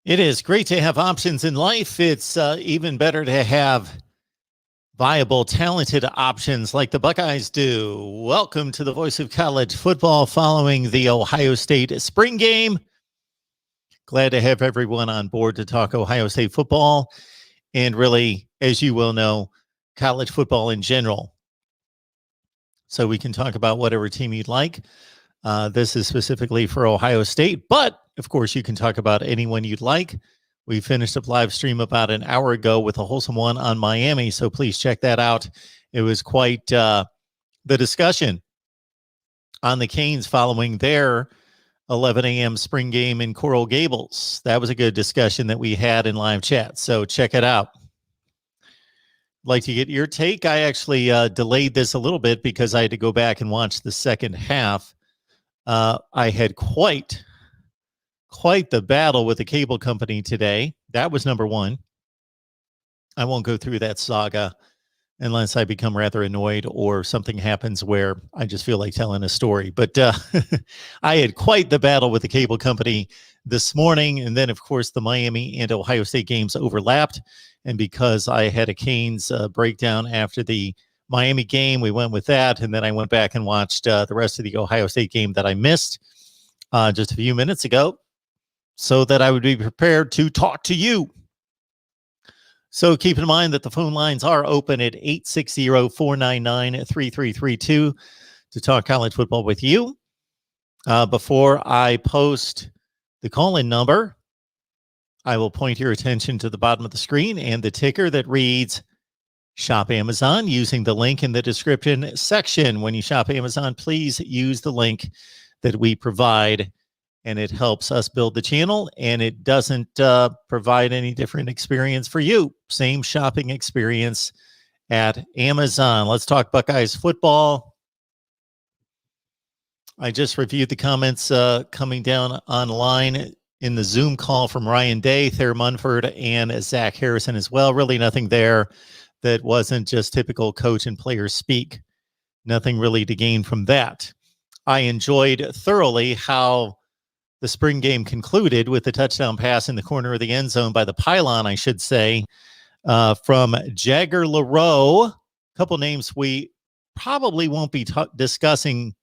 It is great to have options in life. It's even better to have viable, talented options like the Buckeyes do. Welcome to the voice of college football following the Ohio State spring game. Glad to have everyone on board to talk Ohio State football and really, as you will know, college football in general. So we can talk about whatever team you'd like. This is specifically for Ohio State, but of course, you can talk about anyone you'd like. We finished up live stream about an hour ago with a wholesome one on Miami, so please check that out. It was quite the discussion on the Canes following their 11 a.m. spring game in Coral Gables. That was a good discussion that we had in live chat, so check it out. Like to get your take. I actually delayed this a little bit because I had to go back and watch the second half. I had quite the battle with the cable company today. That was number one. I won't go through that saga unless I become rather annoyed or something happens where I just feel like telling a story. But I had quite the battle with the cable company this morning. And then, of course, the Miami and Ohio State games overlapped. And because I had a Canes breakdown after the Miami game, we went with that. And then I went back and watched the rest of the Ohio State game that I missed just a few minutes ago, so that I would be prepared to talk to you. So keep in mind that the phone lines are open at 860-499-3332 to talk college football with you. Before I post the call-in number, I will point your attention to the bottom of the screen and the ticker that reads Shop Amazon using the link in the description section. When you shop Amazon, please use the link that we provide, and it helps us build the channel, and it doesn't provide any different experience for you. Same shopping experience at Amazon. Let's talk Buckeyes football. I just reviewed the comments coming down online in the Zoom call from Ryan Day, Thayer Munford, and Zach Harrison as well. Really nothing there that wasn't just typical coach and player speak. Nothing really to gain from that. I enjoyed thoroughly how the spring game concluded with the touchdown pass in the corner of the end zone by the pylon, I should say, from Jagger LaRoe. A couple names we probably won't be discussing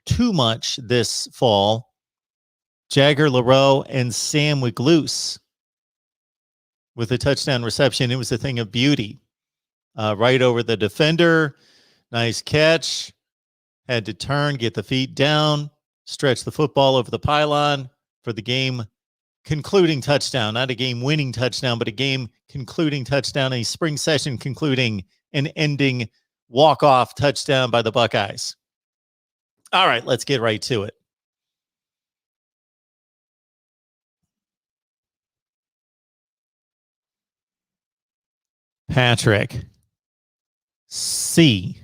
too much this fall. Jagger LaRoe and Sam Wigloose with a touchdown reception. It was a thing of beauty. Right over the defender. Nice catch. Had to turn, get the feet down, stretch the football over the pylon for the game concluding touchdown. Not a game winning touchdown, but a game concluding touchdown, a spring session concluding and ending walk-off touchdown by the Buckeyes. All right, let's get right to it. Patrick C.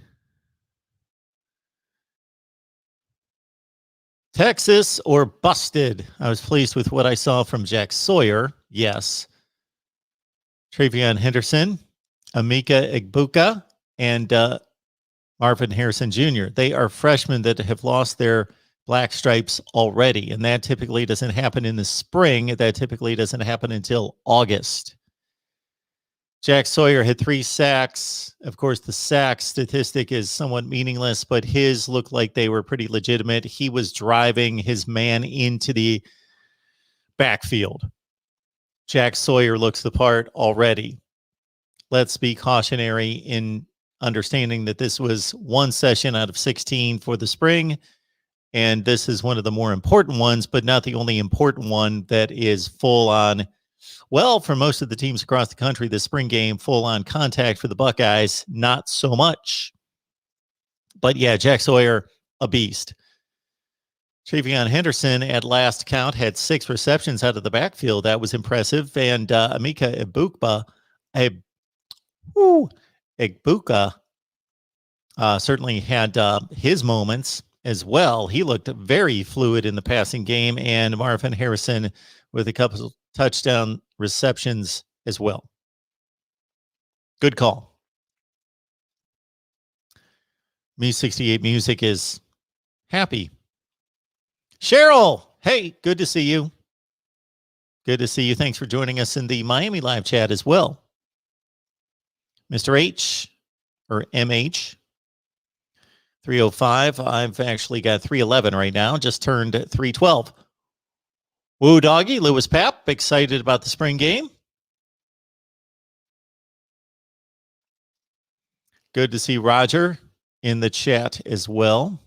Texas or busted? I was pleased with what I saw from Jack Sawyer. Yes. Travion Henderson, Emeka Egbuka, and Marvin Harrison Jr. They are freshmen that have lost their black stripes already, and that typically doesn't happen in the spring. That typically doesn't happen until August. Jack Sawyer had 3 sacks. Of course, the sack statistic is somewhat meaningless, but his looked like they were pretty legitimate. He was driving his man into the backfield. Jack Sawyer looks the part already. Let's be cautionary in understanding that this was one session out of 16 for the spring, and this is one of the more important ones, but not the only important one that is full on. Well, for most of the teams across the country, the spring game, full-on contact for the Buckeyes, not so much. But yeah, Jack Sawyer, a beast. Travion Henderson, at last count, had 6 receptions out of the backfield. That was impressive. And Emeka Egbuka certainly had his moments as well. He looked very fluid in the passing game. And Marvin Harrison with a couple of touchdown receptions as well. Good call. Me68 Music is happy. Cheryl, hey, good to see you. Good to see you. Thanks for joining us in the Miami live chat as well. Mr. H or MH 305. I've actually got 311 right now. Just turned 312. Woo doggy, Lewis Pap, excited about the spring game. Good to see Roger in the chat as well.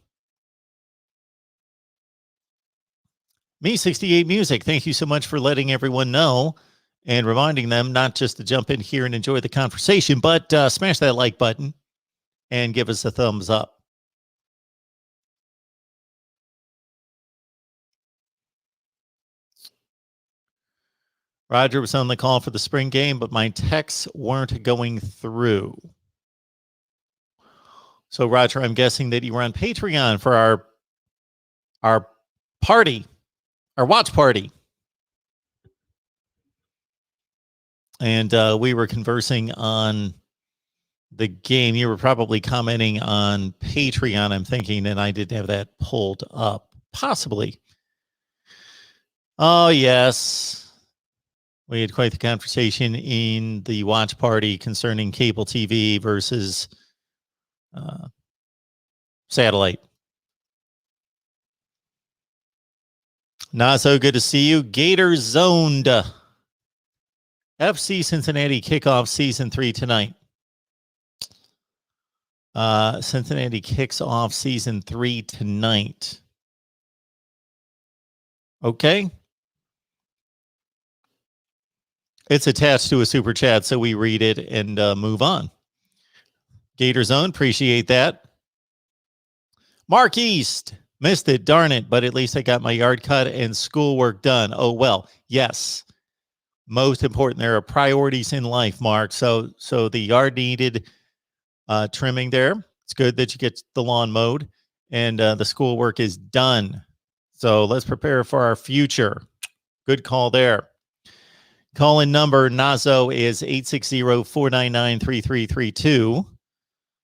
Me68 Music, thank you so much for letting everyone know and reminding them not just to jump in here and enjoy the conversation, but smash that like button and give us a thumbs up. Roger was on the call for the spring game, but my texts weren't going through. So, Roger, I'm guessing that you were on Patreon for our party, our watch party. And we were conversing on the game. You were probably commenting on Patreon, I'm thinking, and I didn't have that pulled up. Possibly. Oh, yes. We had quite the conversation in the watch party concerning cable TV versus satellite. Not so good to see you. Gators zoned. FC Cincinnati kickoff season 3 tonight. Cincinnati kicks off season 3 tonight. Okay. It's attached to a super chat, so we read it and move on. Gator Zone, appreciate that. Mark East, missed it, darn it, but at least I got my yard cut and schoolwork done. Oh, well, yes. Most important, there are priorities in life, Mark. So the yard needed trimming there. It's good that you get the lawn mowed, and the schoolwork is done. So let's prepare for our future. Good call there. Call-in number, Nazo, is 860-499-3332.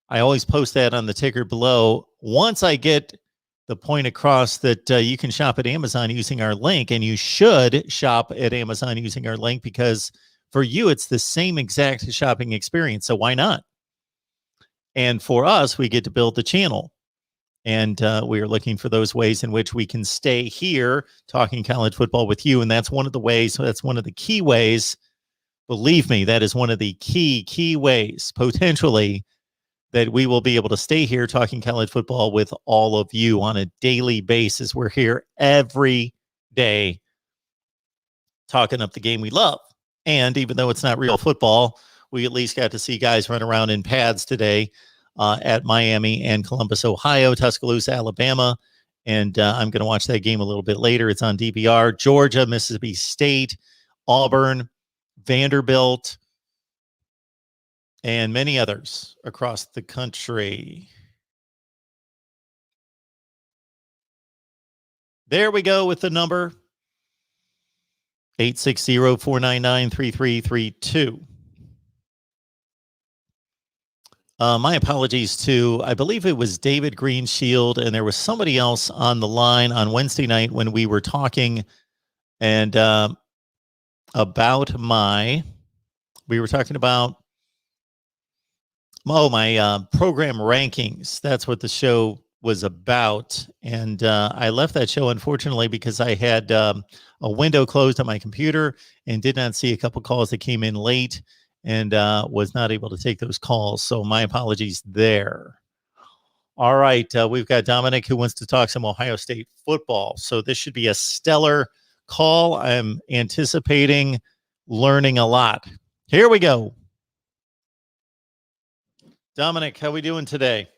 I always post that on the ticker below. Once I get the point across that you can shop at Amazon using our link, and you should shop at Amazon using our link because for you, it's the same exact shopping experience. So why not? And for us, we get to build the channel. And we are looking for those ways in which we can stay here talking college football with you. And that's one of the ways, that's one of the key ways. Believe me, that is one of the key ways, potentially, that we will be able to stay here talking college football with all of you on a daily basis. We're here every day talking up the game we love. And even though it's not real football, we at least got to see guys run around in pads today. At Miami and Columbus, Ohio, Tuscaloosa, Alabama. And I'm going to watch that game a little bit later. It's on DVR. Georgia, Mississippi State, Auburn, Vanderbilt, and many others across the country. There we go with the number 860-499-3332. My apologies to, I believe it was David Greenshield, and there was somebody else on the line on Wednesday night when we were talking and about my program rankings. That's what the show was about. And I left that show, unfortunately, because I had a window closed on my computer and did not see a couple calls that came in late. And was not able to take those calls. So my apologies there. All right. We've got Dominic who wants to talk some Ohio State football. So this should be a stellar call. I'm anticipating learning a lot. Here we go. Dominic, how we doing today?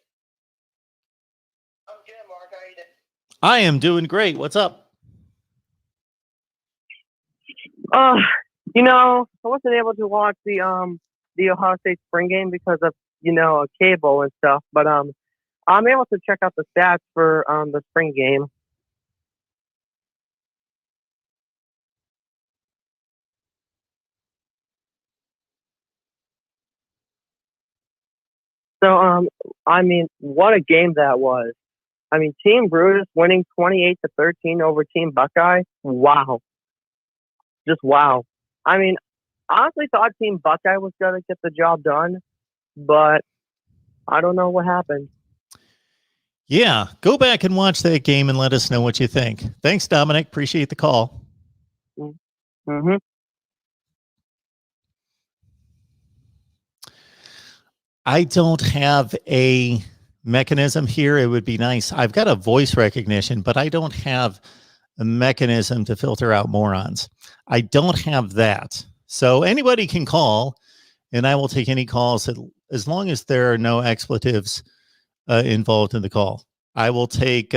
I'm good, Mark. How are you doing? I am doing great. What's up? I wasn't able to watch the Ohio State spring game because of cable and stuff. But I'm able to check out the stats for the spring game. So what a game that was! I mean, Team Brutus winning 28-13 over Team Buckeye. Wow. just wow. I mean, honestly thought Team Buckeye was going to get the job done, but I don't know what happened. Yeah, go back and watch that game and let us know what you think. Thanks, Dominic. Appreciate the call. Mm-hmm. I don't have a mechanism here. It would be nice. I've got a voice recognition, but I don't have a mechanism to filter out morons. I don't have that. So anybody can call, and I will take any calls as long as there are no expletives involved in the call. I will take,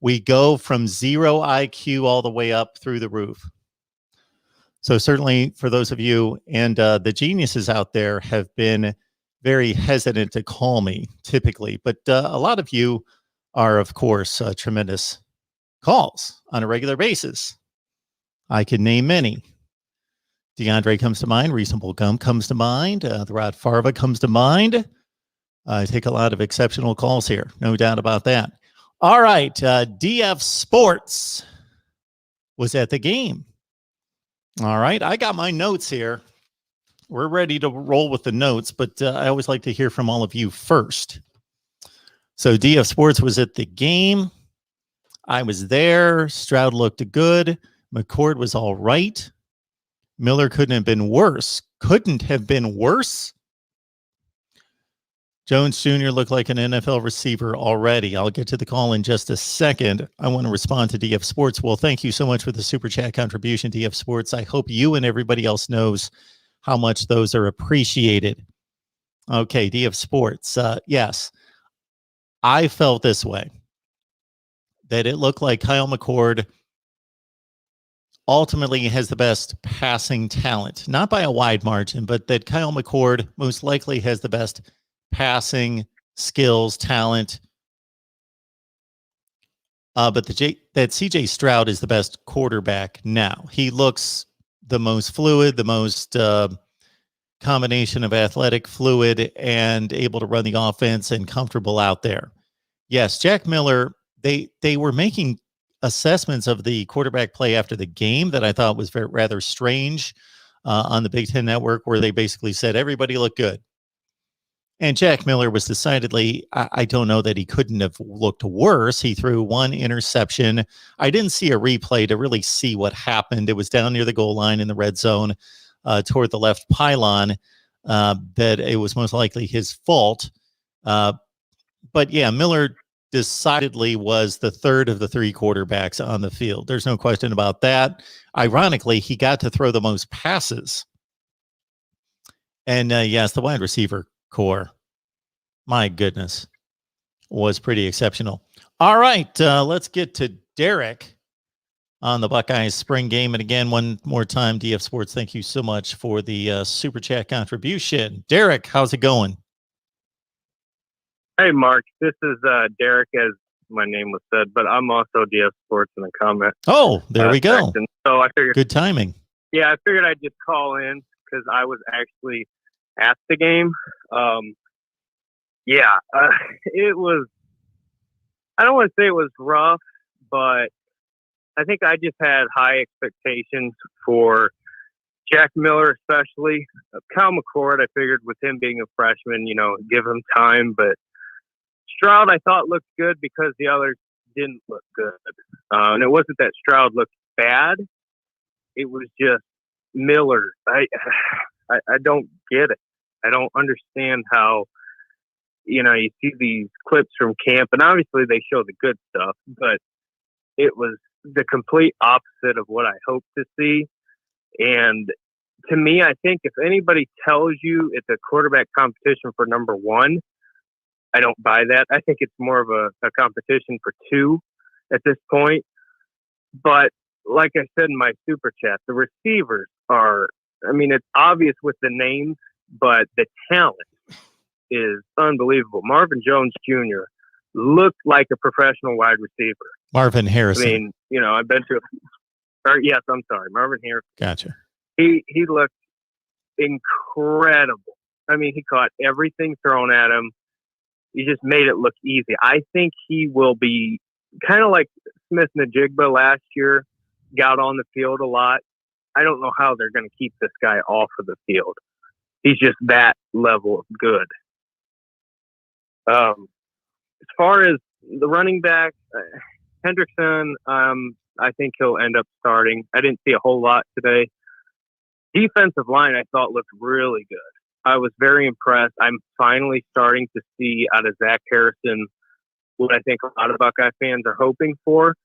we go from 0 IQ all the way up through the roof. So certainly for those of you, and the geniuses out there have been very hesitant to call me typically, but a lot of you are, of course, tremendous calls on a regular basis. I can name many. DeAndre comes to mind. Reasonable Gum comes to mind. The Rod Farva comes to mind. I take a lot of exceptional calls here. No doubt about that. All right. DF Sports was at the game. All right. I got my notes here. We're ready to roll with the notes, but I always like to hear from all of you first. So DF Sports was at the game. I was there. Stroud looked good. McCord was all right. Miller couldn't have been worse. Couldn't have been worse. Jones Jr. looked like an NFL receiver already. I'll get to the call in just a second. I want to respond to DF Sports. Well, thank you so much for the Super Chat contribution, DF Sports. I hope you and everybody else knows how much those are appreciated. Okay, DF Sports. Yes, I felt this way, that it looked like Kyle McCord ultimately has the best passing talent, not by a wide margin, but that Kyle McCord most likely has the best passing skills, talent. But that CJ Stroud is the best quarterback now. He looks the most fluid, the most combination of athletic, fluid, and able to run the offense and comfortable out there. Yes, Jack Miller, they were making assessments of the quarterback play after the game that I thought was rather strange on the Big Ten Network, where they basically said everybody looked good. And Jack Miller was decidedly, I don't know that he couldn't have looked worse. He threw one interception. I didn't see a replay to really see what happened. It was down near the goal line in the red zone toward the left pylon, that it was most likely his fault. But yeah, Miller decidedly was the third of the three quarterbacks on the field. There's no question about that. Ironically, he got to throw the most passes. And yes, the wide receiver core, my goodness, was pretty exceptional. All right, let's get to Derek on the Buckeyes spring game. And again, one more time, DF Sports, thank you so much for the Super Chat contribution. Derek, how's it going? Hey, Mark, this is Derek, as my name was said, but I'm also DF Sports in the comment. Oh, there we go. Section. So I figured, good timing. Yeah, I figured I'd just call in because I was actually at the game. It was, I don't want to say it was rough, but I think I just had high expectations for Jack Miller, especially. Kyle McCord, I figured with him being a freshman, give him time, but Stroud, I thought looked good because the others didn't look good. And it wasn't that Stroud looked bad. It was just Miller. I don't get it. I don't understand how, you see these clips from camp, and obviously they show the good stuff, but it was the complete opposite of what I hoped to see. And to me, I think if anybody tells you it's a quarterback competition for number one, I don't buy that. I think it's more of a competition for two at this point. But like I said in my super chat, the receivers are, it's obvious with the names, but the talent is unbelievable. Marvin Jones Jr. looked like a professional wide receiver. Marvin Harrison. I've been to Marvin Harrison. Gotcha. He looked incredible. He caught everything thrown at him. He just made it look easy. I think he will be kind of like Smith Najigba last year, got on the field a lot. I don't know how they're going to keep this guy off of the field. He's just that level of good. As far as the running back, Hendrickson, I think he'll end up starting. I didn't see a whole lot today. Defensive line, I thought looked really good. I was very impressed. I'm finally starting to see out of Zach Harrison what I think a lot of Buckeye fans are hoping for.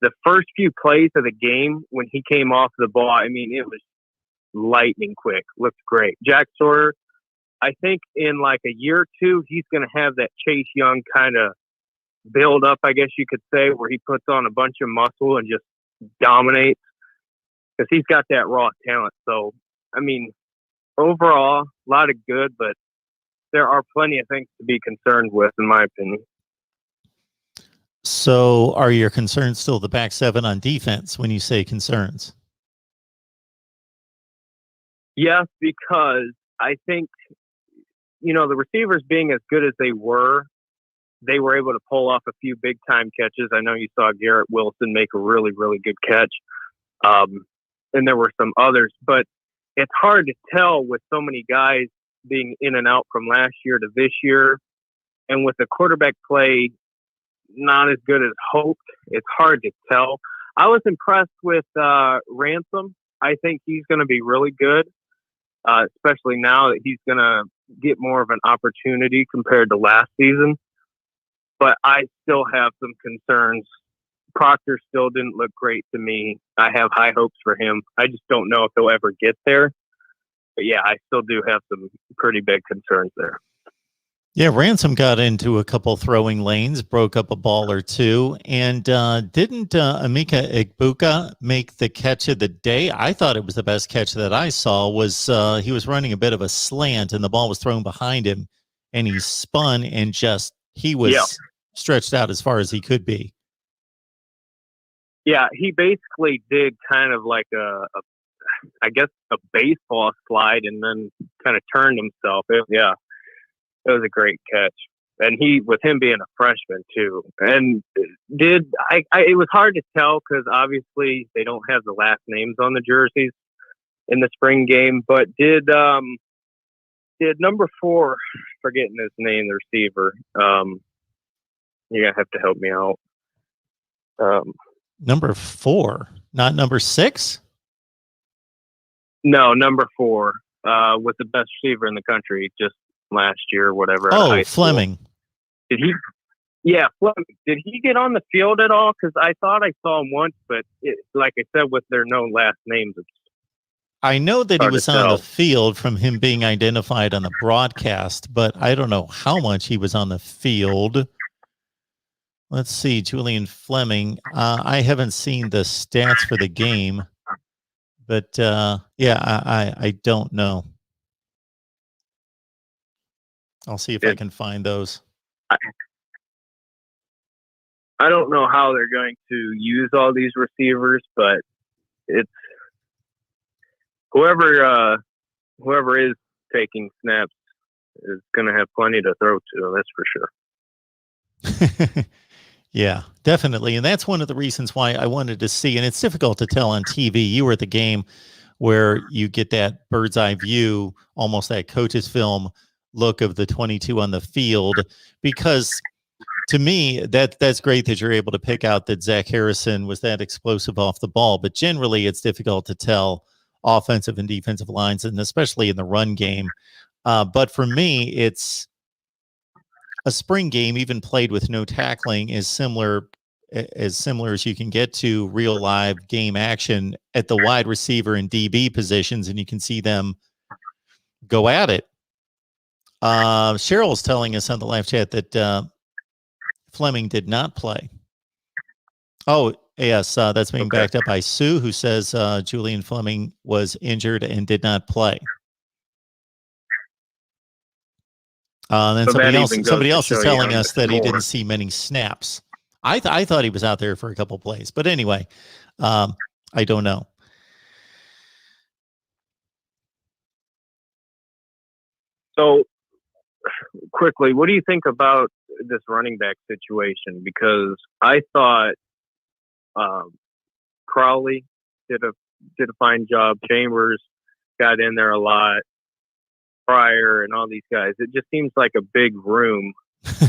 The first few plays of the game, when he came off the ball, I mean, it was lightning quick. Looked great. Jack Sawyer, I think in like a year or two, he's going to have that Chase Young kind of build up, I guess you could say, where he puts on a bunch of muscle and just dominates because he's got that raw talent. So, I mean, overall, a lot of good, but there are plenty of things to be concerned with, in my opinion. So are your concerns still the back seven on defense when you say concerns? Yes, because I think, the receivers being as good as they were able to pull off a few big time catches. I know you saw Garrett Wilson make a really, really good catch. And there were some others, but it's hard to tell with so many guys being in and out from last year to this year. And with the quarterback play not as good as hoped, it's hard to tell. I was impressed with Ransom. I think he's going to be really good, especially now that he's going to get more of an opportunity compared to last season. But I still have some concerns. Proctor still didn't look great to me. I have high hopes for him. I just don't know if he'll ever get there. But yeah, I still do have some pretty big concerns there. Yeah, Ransom got into a couple throwing lanes, broke up a ball or two, and didn't Emeka Egbuka make the catch of the day? I thought it was the best catch that I saw. Was he was running a bit of a slant, and the ball was thrown behind him, and he spun and he was stretched out as far as he could be. Yeah, he basically did kind of like I guess a baseball slide and then kind of turned himself. It was a great catch. And with him being a freshman too. And it was hard to tell because obviously they don't have the last names on the jerseys in the spring game, but did number 4, forgetting his name, the receiver, you're going to have to help me out. Number 4, not number 6? No, number 4 was the best receiver in the country just last year or whatever. Oh, Fleming. Did he? Yeah, Fleming. Did he get on the field at all? Because I thought I saw him once, but like I said, with their no last names, I know that he was on the field from him being identified on the broadcast, but I don't know how much he was on the field. Let's see, Julian Fleming. I haven't seen the stats for the game, but I don't know. I'll see if I can find those. I don't know how they're going to use all these receivers, but it's whoever is taking snaps is going to have plenty to throw to. That's for sure. Yeah, definitely. And that's one of the reasons why I wanted to see, and it's difficult to tell on TV. You were at the game where you get that bird's eye view, almost that coach's film look of the 22 on the field, because to me, that's great that you're able to pick out that Zach Harrison was that explosive off the ball, but generally it's difficult to tell offensive and defensive lines, and especially in the run game. But for me, it's a spring game, even played with no tackling, is similar as you can get to real live game action at the wide receiver and DB positions, and you can see them go at it. Cheryl's telling us on the live chat that Fleming did not play. Oh, yes, that's being backed up by Sue, who says Julian Fleming was injured and did not play. Then so somebody else is telling us that he didn't see many snaps. I thought he was out there for a couple plays, but anyway, I don't know. So quickly, what do you think about this running back situation? Because I thought Crowley did a did a fine job. Chambers got in there a lot. Pryor and all these guys. It just seems like a big room.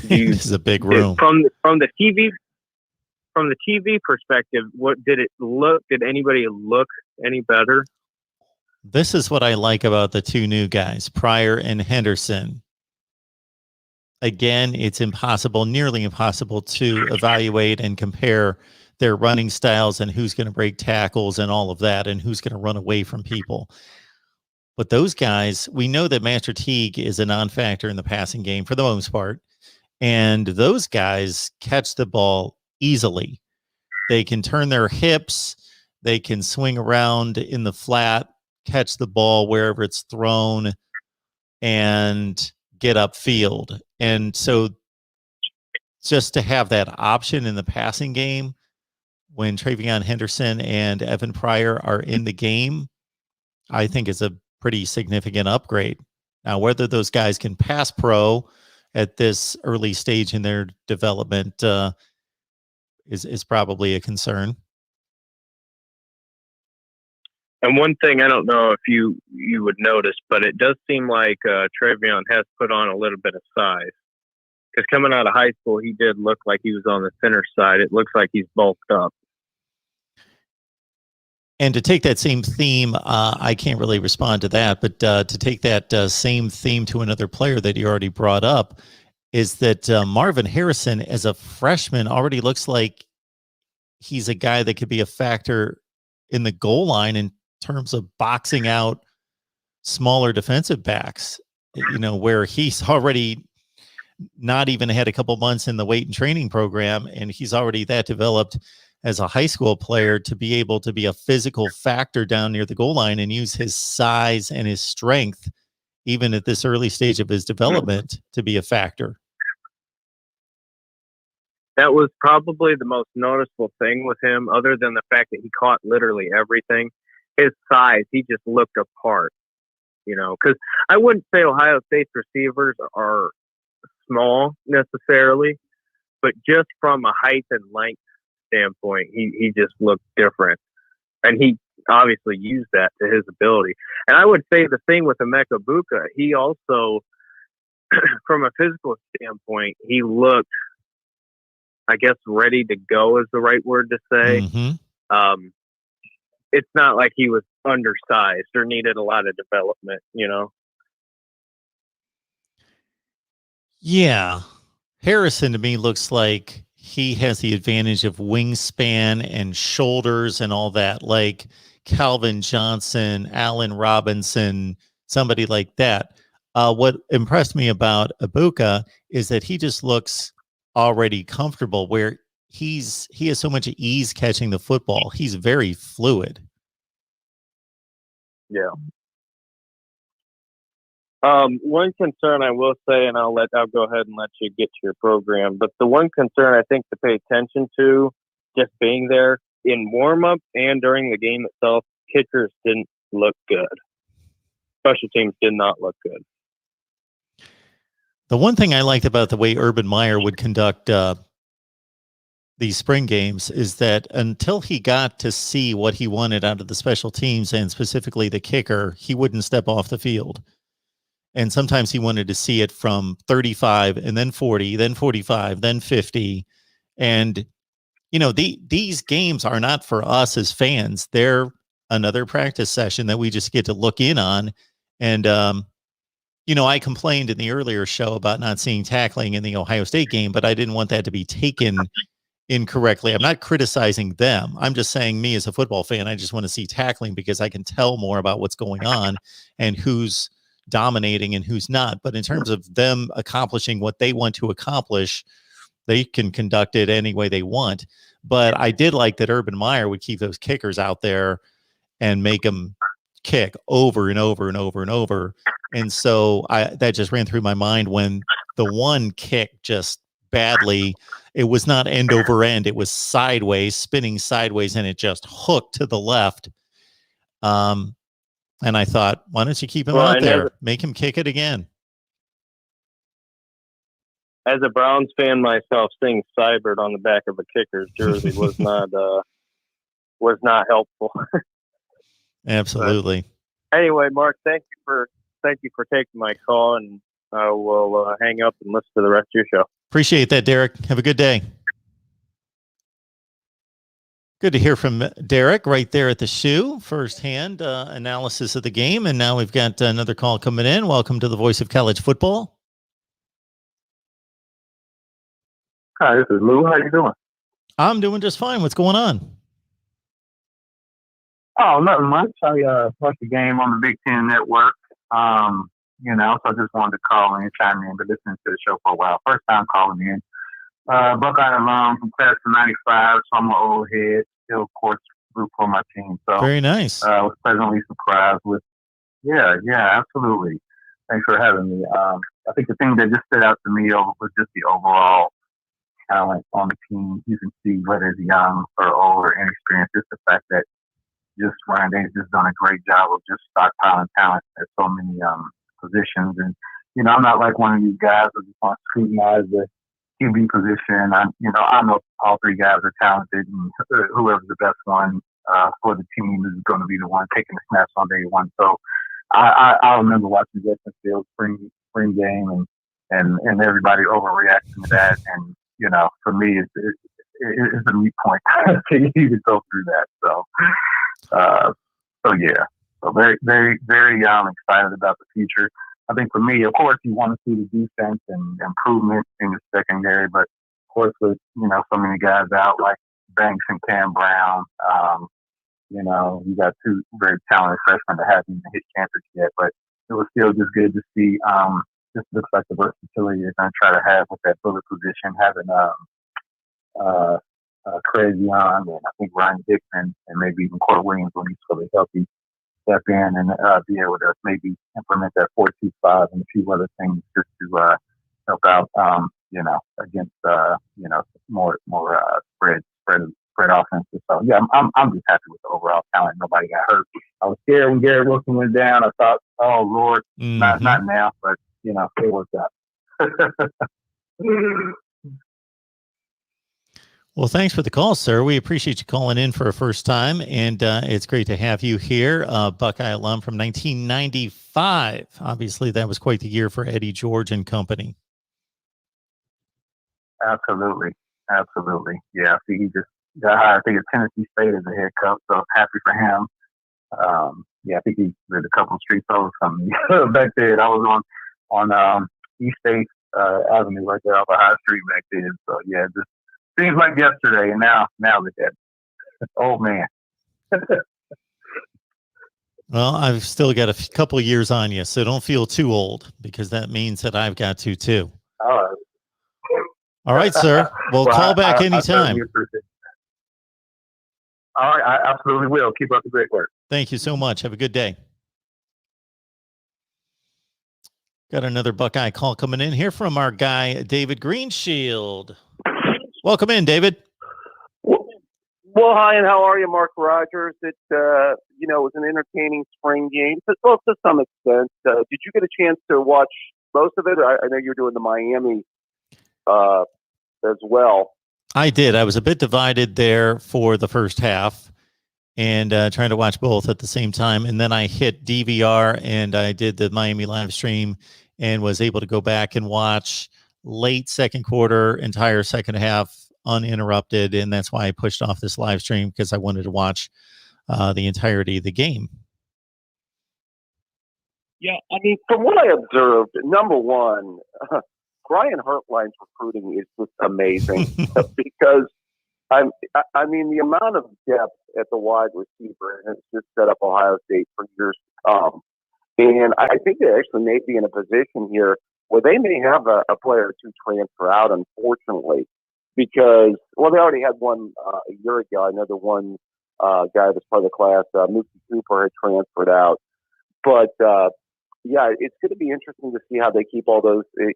This is a big room. From the TV perspective, what did it look? Did anybody look any better? This is what I like about the two new guys, Pryor and Henderson. Again, it's impossible, nearly impossible to evaluate and compare their running styles and who's going to break tackles and all of that and who's going to run away from people. But those guys, we know that Master Teague is a non-factor in the passing game for the most part. And those guys catch the ball easily. They can turn their hips. They can swing around in the flat, catch the ball wherever it's thrown, and get upfield. And so just to have that option in the passing game when Travion Henderson and Evan Pryor are in the game, I think is a pretty significant upgrade. Now, whether those guys can pass pro at this early stage in their development is probably a concern. And one thing, I don't know if you would notice, but it does seem like Travion has put on a little bit of size. Because coming out of high school, he did look like he was on the thinner side. It looks like he's bulked up. And to take that same theme, I can't really respond to that, but to take that same theme to another player that you already brought up is that Marvin Harrison, as a freshman, already looks like he's a guy that could be a factor in the goal line in terms of boxing out smaller defensive backs, where he's already not even had a couple months in the weight and training program, and he's already that developed as a high school player to be able to be a physical factor down near the goal line and use his size and his strength, even at this early stage of his development, to be a factor. That was probably the most noticeable thing with him, other than the fact that he caught literally everything. His size, he just looked apart, because I wouldn't say Ohio State's receivers are small necessarily, but just from a height and length standpoint, he just looked different. And he obviously used that to his ability. And I would say the same with Emeka Buka. He also, from a physical standpoint, he looked, I guess, ready to go is the right word to say. Mm-hmm. It's not like he was undersized or needed a lot of development, Yeah. Harrison to me looks like he has the advantage of wingspan and shoulders and all that, like Calvin Johnson, Allen Robinson, somebody like that. What impressed me about Ibuka is that he just looks already comfortable, where he has so much ease catching the football. He's very fluid. Yeah. One concern I will say, and I'll go ahead and let you get to your program, but the one concern I think to pay attention to, just being there in warm-up and during the game itself, kickers didn't look good. Special teams did not look good. The one thing I liked about the way Urban Meyer would conduct these spring games is that until he got to see what he wanted out of the special teams, and specifically the kicker, he wouldn't step off the field. And sometimes he wanted to see it from 35 and then 40, then 45, then 50. And, these games are not for us as fans. They're another practice session that we just get to look in on. And, I complained in the earlier show about not seeing tackling in the Ohio State game, but I didn't want that to be taken incorrectly. I'm not criticizing them. I'm just saying, me as a football fan, I just want to see tackling because I can tell more about what's going on and who's dominating and who's not. But in terms of them accomplishing what they want to accomplish, they can conduct it any way they want. But I did like that Urban Meyer would keep those kickers out there and make them kick over and over and over and over. And so that just ran through my mind when the one kick just badly, it was not end over end, it was sideways, spinning sideways, and it just hooked to the left. And I thought, why don't you keep him out there? Make him kick it again. As a Browns fan myself, seeing Seibert on the back of a kicker's jersey was not helpful. Absolutely. But anyway, Mark, thank you for taking my call, and I will hang up and listen to the rest of your show. Appreciate that, Derek. Have a good day. Good to hear from Derek right there at the shoe. Firsthand analysis of the game. And now we've got another call coming in. Welcome to the Voice of College Football. Hi, this is Lou. How you doing? I'm doing just fine. What's going on? Oh, nothing much. I watched the game on the Big Ten Network. So I just wanted to call in, chime in, but listening to the show for a while. First time calling in. Buckeye alum from class of '95, so I'm an old head. Still, of course, root for my team. So very nice. I was pleasantly surprised with. Yeah, absolutely. Thanks for having me. I think the thing that just stood out to me was just the overall talent on the team. You can see whether it's young or old or inexperienced. Just the fact that just Ryan Day's just done a great job of just stockpiling talent at so many positions. And I'm not like one of these guys who just want to scrutinize the QB position. I know all three guys are talented, and whoever's the best one for the team is going to be the one taking the snaps on day one. So I remember watching Justin Fields spring game and everybody overreacting to that. And for me, it's a neat point to even go through that. So yeah. So very, very, very excited about the future. I think for me, of course, you want to see the defense and improvement in the secondary, but of course, with so many guys out like Banks and Cam Brown, you got two very talented freshmen that haven't even hit campus yet. But it was still just good to see. Just looks like the versatility they're going to try to have with that bullet position, having Craig Young and I think Ryan Hickman and maybe even Court Williams when he's fully healthy step in and be able to maybe implement that 4-2-5 and a few other things just to help out, against more spread offenses. So yeah, I'm just happy with the overall talent. Nobody got hurt. I was scared when Garrett Wilson went down. I thought, oh Lord, not now, but it worked out. Well, thanks for the call, sir. We appreciate you calling in for a first time, and it's great to have you here. Buckeye alum from 1995. Obviously, that was quite the year for Eddie George and company. Absolutely. Yeah, see, he just got hired, I think, at Tennessee State as a head coach, so happy for him. I think he lived a couple of streets over from me back then. I was on East State Avenue right there off of High Street back then. So, yeah, just seems like yesterday, and now look at it. Old man. Well, I've still got a couple of years on you, so don't feel too old because that means that I've got to too. All right, sir. Well, call back anytime. All right, I absolutely will. Keep up the great work. Thank you so much. Have a good day. Got another Buckeye call coming in here from our guy, David Greenshield. Welcome in, David. Well, hi, and how are you, Mark Rogers? It was an entertaining spring game, well, to some extent. Did you get a chance to watch most of it? I know you're doing the Miami as well. I did. I was a bit divided there for the first half and trying to watch both at the same time. And then I hit DVR and I did the Miami live stream and was able to go back and watch late second quarter, entire second half uninterrupted. And that's why I pushed off this live stream because I wanted to watch the entirety of the game. Yeah, I mean, from what I observed, number one, Brian Hartline's recruiting is just amazing because I mean, the amount of depth at the wide receiver has just set up Ohio State for years to come. And I think they actually may be in a position here where they may have a player or two transfer out, unfortunately, because, well, they already had one a year ago. I know the one guy that was part of the class, Mookie Cooper, had transferred out. But, yeah, it's going to be interesting to see how they keep all those, who's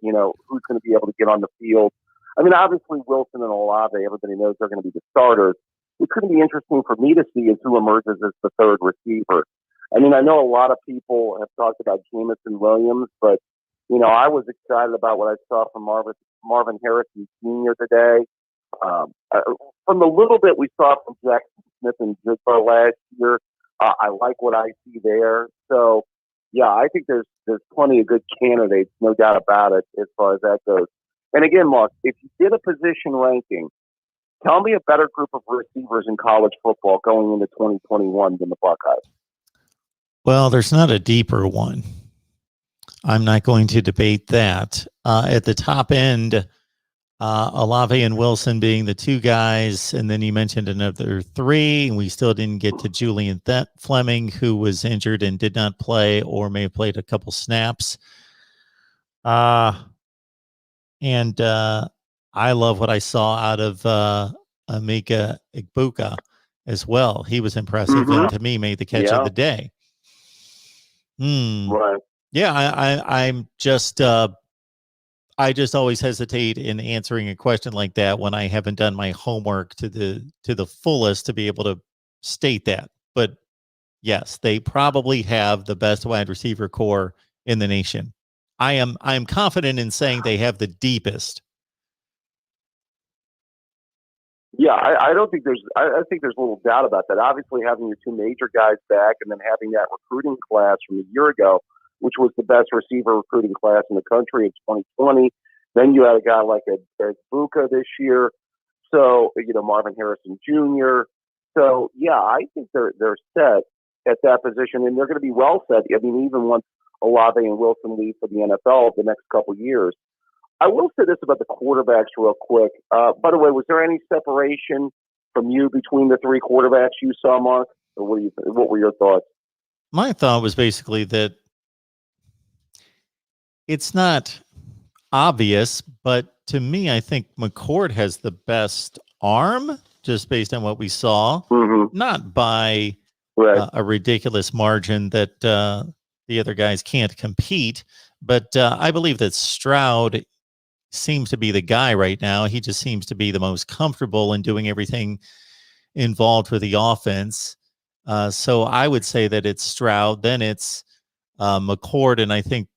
going to be able to get on the field. I mean, obviously, Wilson and Olave, everybody knows they're going to be the starters. What's going to be interesting for me to see is who emerges as the third receiver. I mean, I know a lot of people have talked about Jamison Williams, but, I was excited about what I saw from Marvin Harrison Sr. today. From the little bit we saw from Jackson Smith and Jigba last year, I like what I see there. So, yeah, I think there's plenty of good candidates, no doubt about it, as far as that goes. And again, Mark, if you did a position ranking, tell me a better group of receivers in college football going into 2021 than the Buckeyes. Well, there's not a deeper one. I'm not going to debate that. At the top end, Olave and Wilson being the two guys, and then you mentioned another three, and we still didn't get to Julian Fleming, who was injured and did not play or may have played a couple snaps. And I love what I saw out of Emeka Egbuka as well. He was impressive and to me made the catch of the day. Right. Yeah, I'm just I just always hesitate in answering a question like that when I haven't done my homework to the fullest to be able to state that. But yes, they probably have the best wide receiver core in the nation. I am confident in saying they have the deepest. Yeah, I don't think I think there's little doubt about that. Obviously, having your two major guys back and then having that recruiting class from a year ago, which was the best receiver recruiting class in the country in 2020. Then you had a guy like Egbuka this year. So, Marvin Harrison Jr. So, yeah, I think they're set at that position, and they're going to be well set. I mean, even once Olave and Wilson leave for the NFL the next couple of years. I will say this about the quarterbacks real quick. By the way, was there any separation from you between the three quarterbacks you saw, Mark? Or what were your thoughts? My thought was basically that it's not obvious, but to me, I think McCord has the best arm, just based on what we saw, not by a ridiculous margin that the other guys can't compete. But I believe that Stroud seems to be the guy right now. He just seems to be the most comfortable in doing everything involved with the offense. So I would say that it's Stroud, then it's McCord, and I think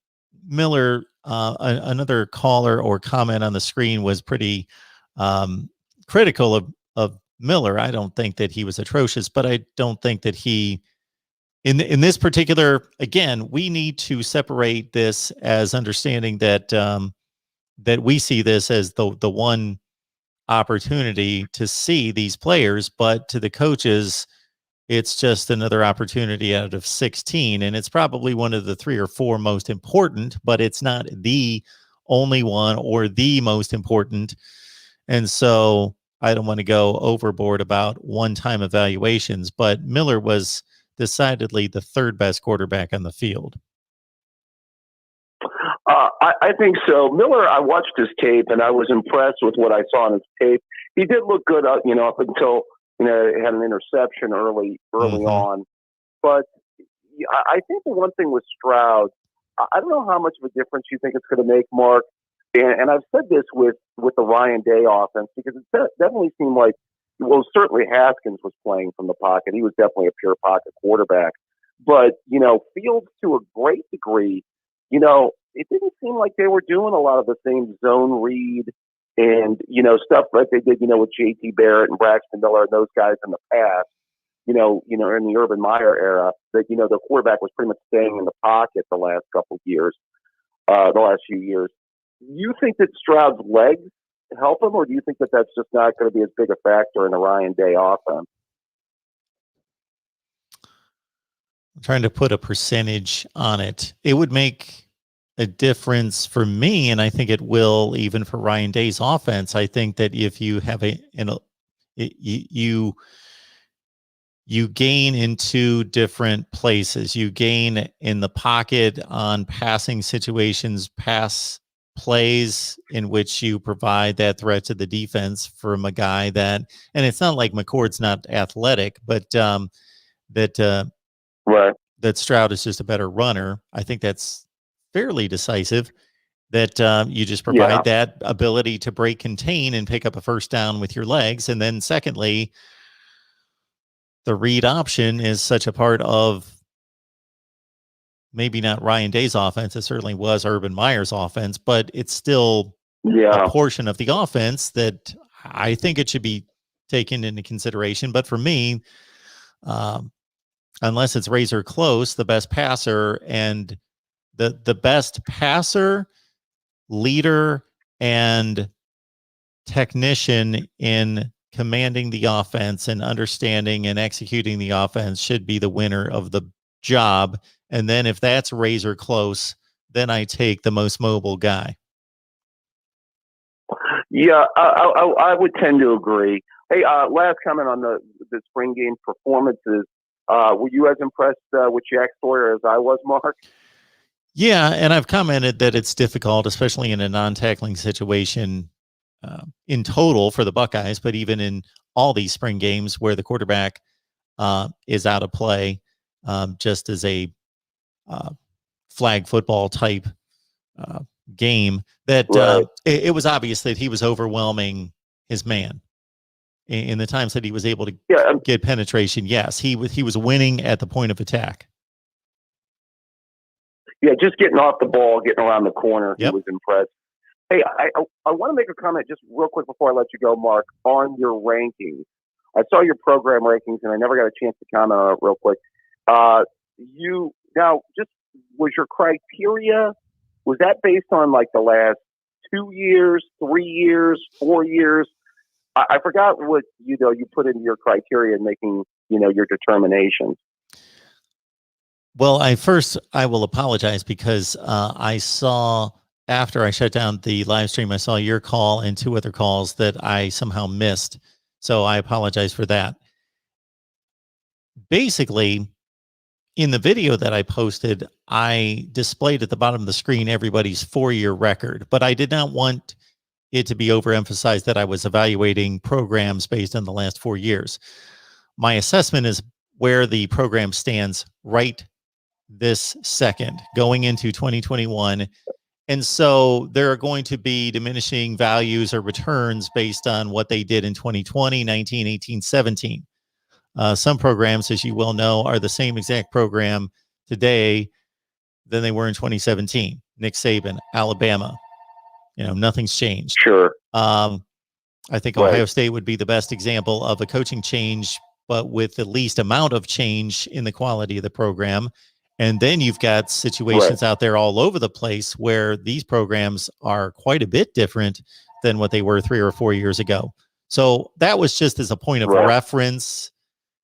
Miller. Another caller or comment on the screen was pretty critical of Miller. I don't think that he was atrocious, but I don't think that he in this particular, again, we need to separate this as understanding that that we see this as the one opportunity to see these players, but to the coaches, it's just another opportunity out of 16. And it's probably one of the 3 or 4 most important, but it's not the only one or the most important. And so I don't want to go overboard about one-time evaluations, but Miller was decidedly the third best quarterback on the field. I think so. Miller, I watched his tape and I was impressed with what I saw on his tape. He did look good, up until he had an interception early on. But I think the one thing with Stroud, I don't know how much of a difference you think it's going to make, Mark. And I've said this with the Ryan Day offense, because it definitely seemed like, well, certainly Haskins was playing from the pocket. He was definitely a pure pocket quarterback. But, Fields, to a great degree, it didn't seem like they were doing a lot of the same zone read and, stuff like they did, with J.T. Barrett and Braxton Miller and those guys in the past, in the Urban Meyer era, that, the quarterback was pretty much staying in the pocket the last few years. Do you think that Stroud's legs help him, or do you think that that's just not going to be as big a factor in the Ryan Day offense? I'm trying to put a percentage on it. It would make a difference for me, and I think it will even for Ryan Day's offense. I think that if you have you gain in 2 different places. You gain in the pocket on passing situations, pass plays in which you provide that threat to the defense from a guy that, and it's not like McCord's not athletic, but that Stroud is just a better runner. I think that's fairly decisive, that you just provide that ability to break, contain, and pick up a first down with your legs. And then secondly, the read option is such a part of maybe not Ryan Day's offense. It certainly was Urban Meyer's offense, but it's still a portion of the offense that I think it should be taken into consideration. But for me, unless it's razor close, the best passer, and the best passer, leader, and technician in commanding the offense and understanding and executing the offense should be the winner of the job. And then if that's razor close, then I take the most mobile guy. Yeah, I would tend to agree. Hey, last comment on the spring game performances. Were you as impressed with Jack Sawyer as I was, Mark? Yeah, and I've commented that it's difficult, especially in a non-tackling situation in total for the Buckeyes, but even in all these spring games where the quarterback is out of play, just as a flag football type game, that Right. it was obvious that he was overwhelming his man in the times that he was able to get penetration. Yes, he was winning at the point of attack. Yeah, just getting off the ball, getting around the corner, Yep. He was impressed. Hey, I want to make a comment just real quick before I let you go, Mark, on your rankings. I saw your program rankings, and I never got a chance to comment on it real quick. Was your criteria, was that based on like the last 2 years, 3 years, 4 years? I forgot what you put into your criteria in making your determinations. Well, I will apologize because I saw, after I shut down the live stream, I saw your call and 2 other calls that I somehow missed. So I apologize for that. Basically, in the video that I posted, I displayed at the bottom of the screen everybody's 4-year record, but I did not want it to be overemphasized that I was evaluating programs based on the last 4 years. My assessment is where the program stands right this second, going into 2021. And so there are going to be diminishing values or returns based on what they did in 2020, 19, 18, 17. Some programs, as you well know, are the same exact program today than they were in 2017. Nick Saban, Alabama, nothing's changed. Sure. I think Ohio State would be the best example of a coaching change, but with the least amount of change in the quality of the program. And then you've got situations out there all over the place where these programs are quite a bit different than what they were 3 or 4 years ago. So that was just as a point of reference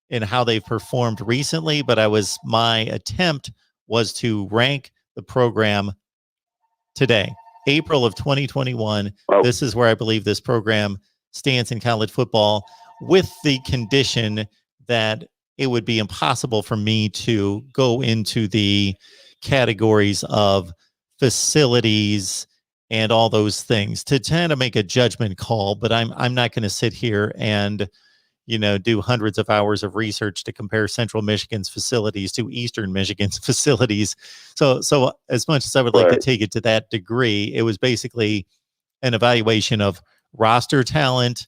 in how they've performed recently. But my attempt was to rank the program today, April of 2021. This is where I believe this program stands in college football, with the condition that it would be impossible for me to go into the categories of facilities and all those things to tend to make a judgment call. But I'm not going to sit here and do hundreds of hours of research to compare Central Michigan's facilities to Eastern Michigan's facilities. So as much as I would like to take it to that degree, it was basically an evaluation of roster talent,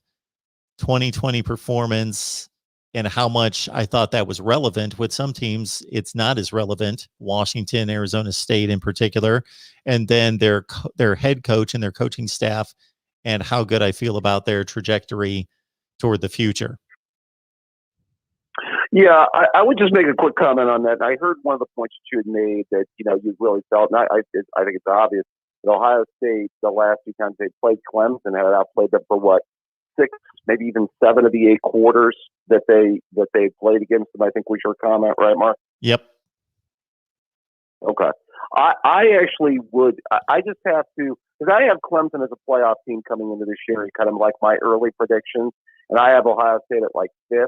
2020 performance, and how much I thought that was relevant. With some teams, it's not as relevant. Washington, Arizona State in particular, and then their head coach and their coaching staff, and how good I feel about their trajectory toward the future. Yeah, I would just make a quick comment on that. I heard one of the points that you had made that you really felt, and I think it's obvious that Ohio State, the last 2 times they played Clemson, had outplayed them for 6, maybe even 7 of the 8 quarters that they played against them. I think was your comment, right, Mark? Yep. Okay. I actually would. I just have to, because I have Clemson as a playoff team coming into this year, and kind of like my early predictions, and I have Ohio State at 5th.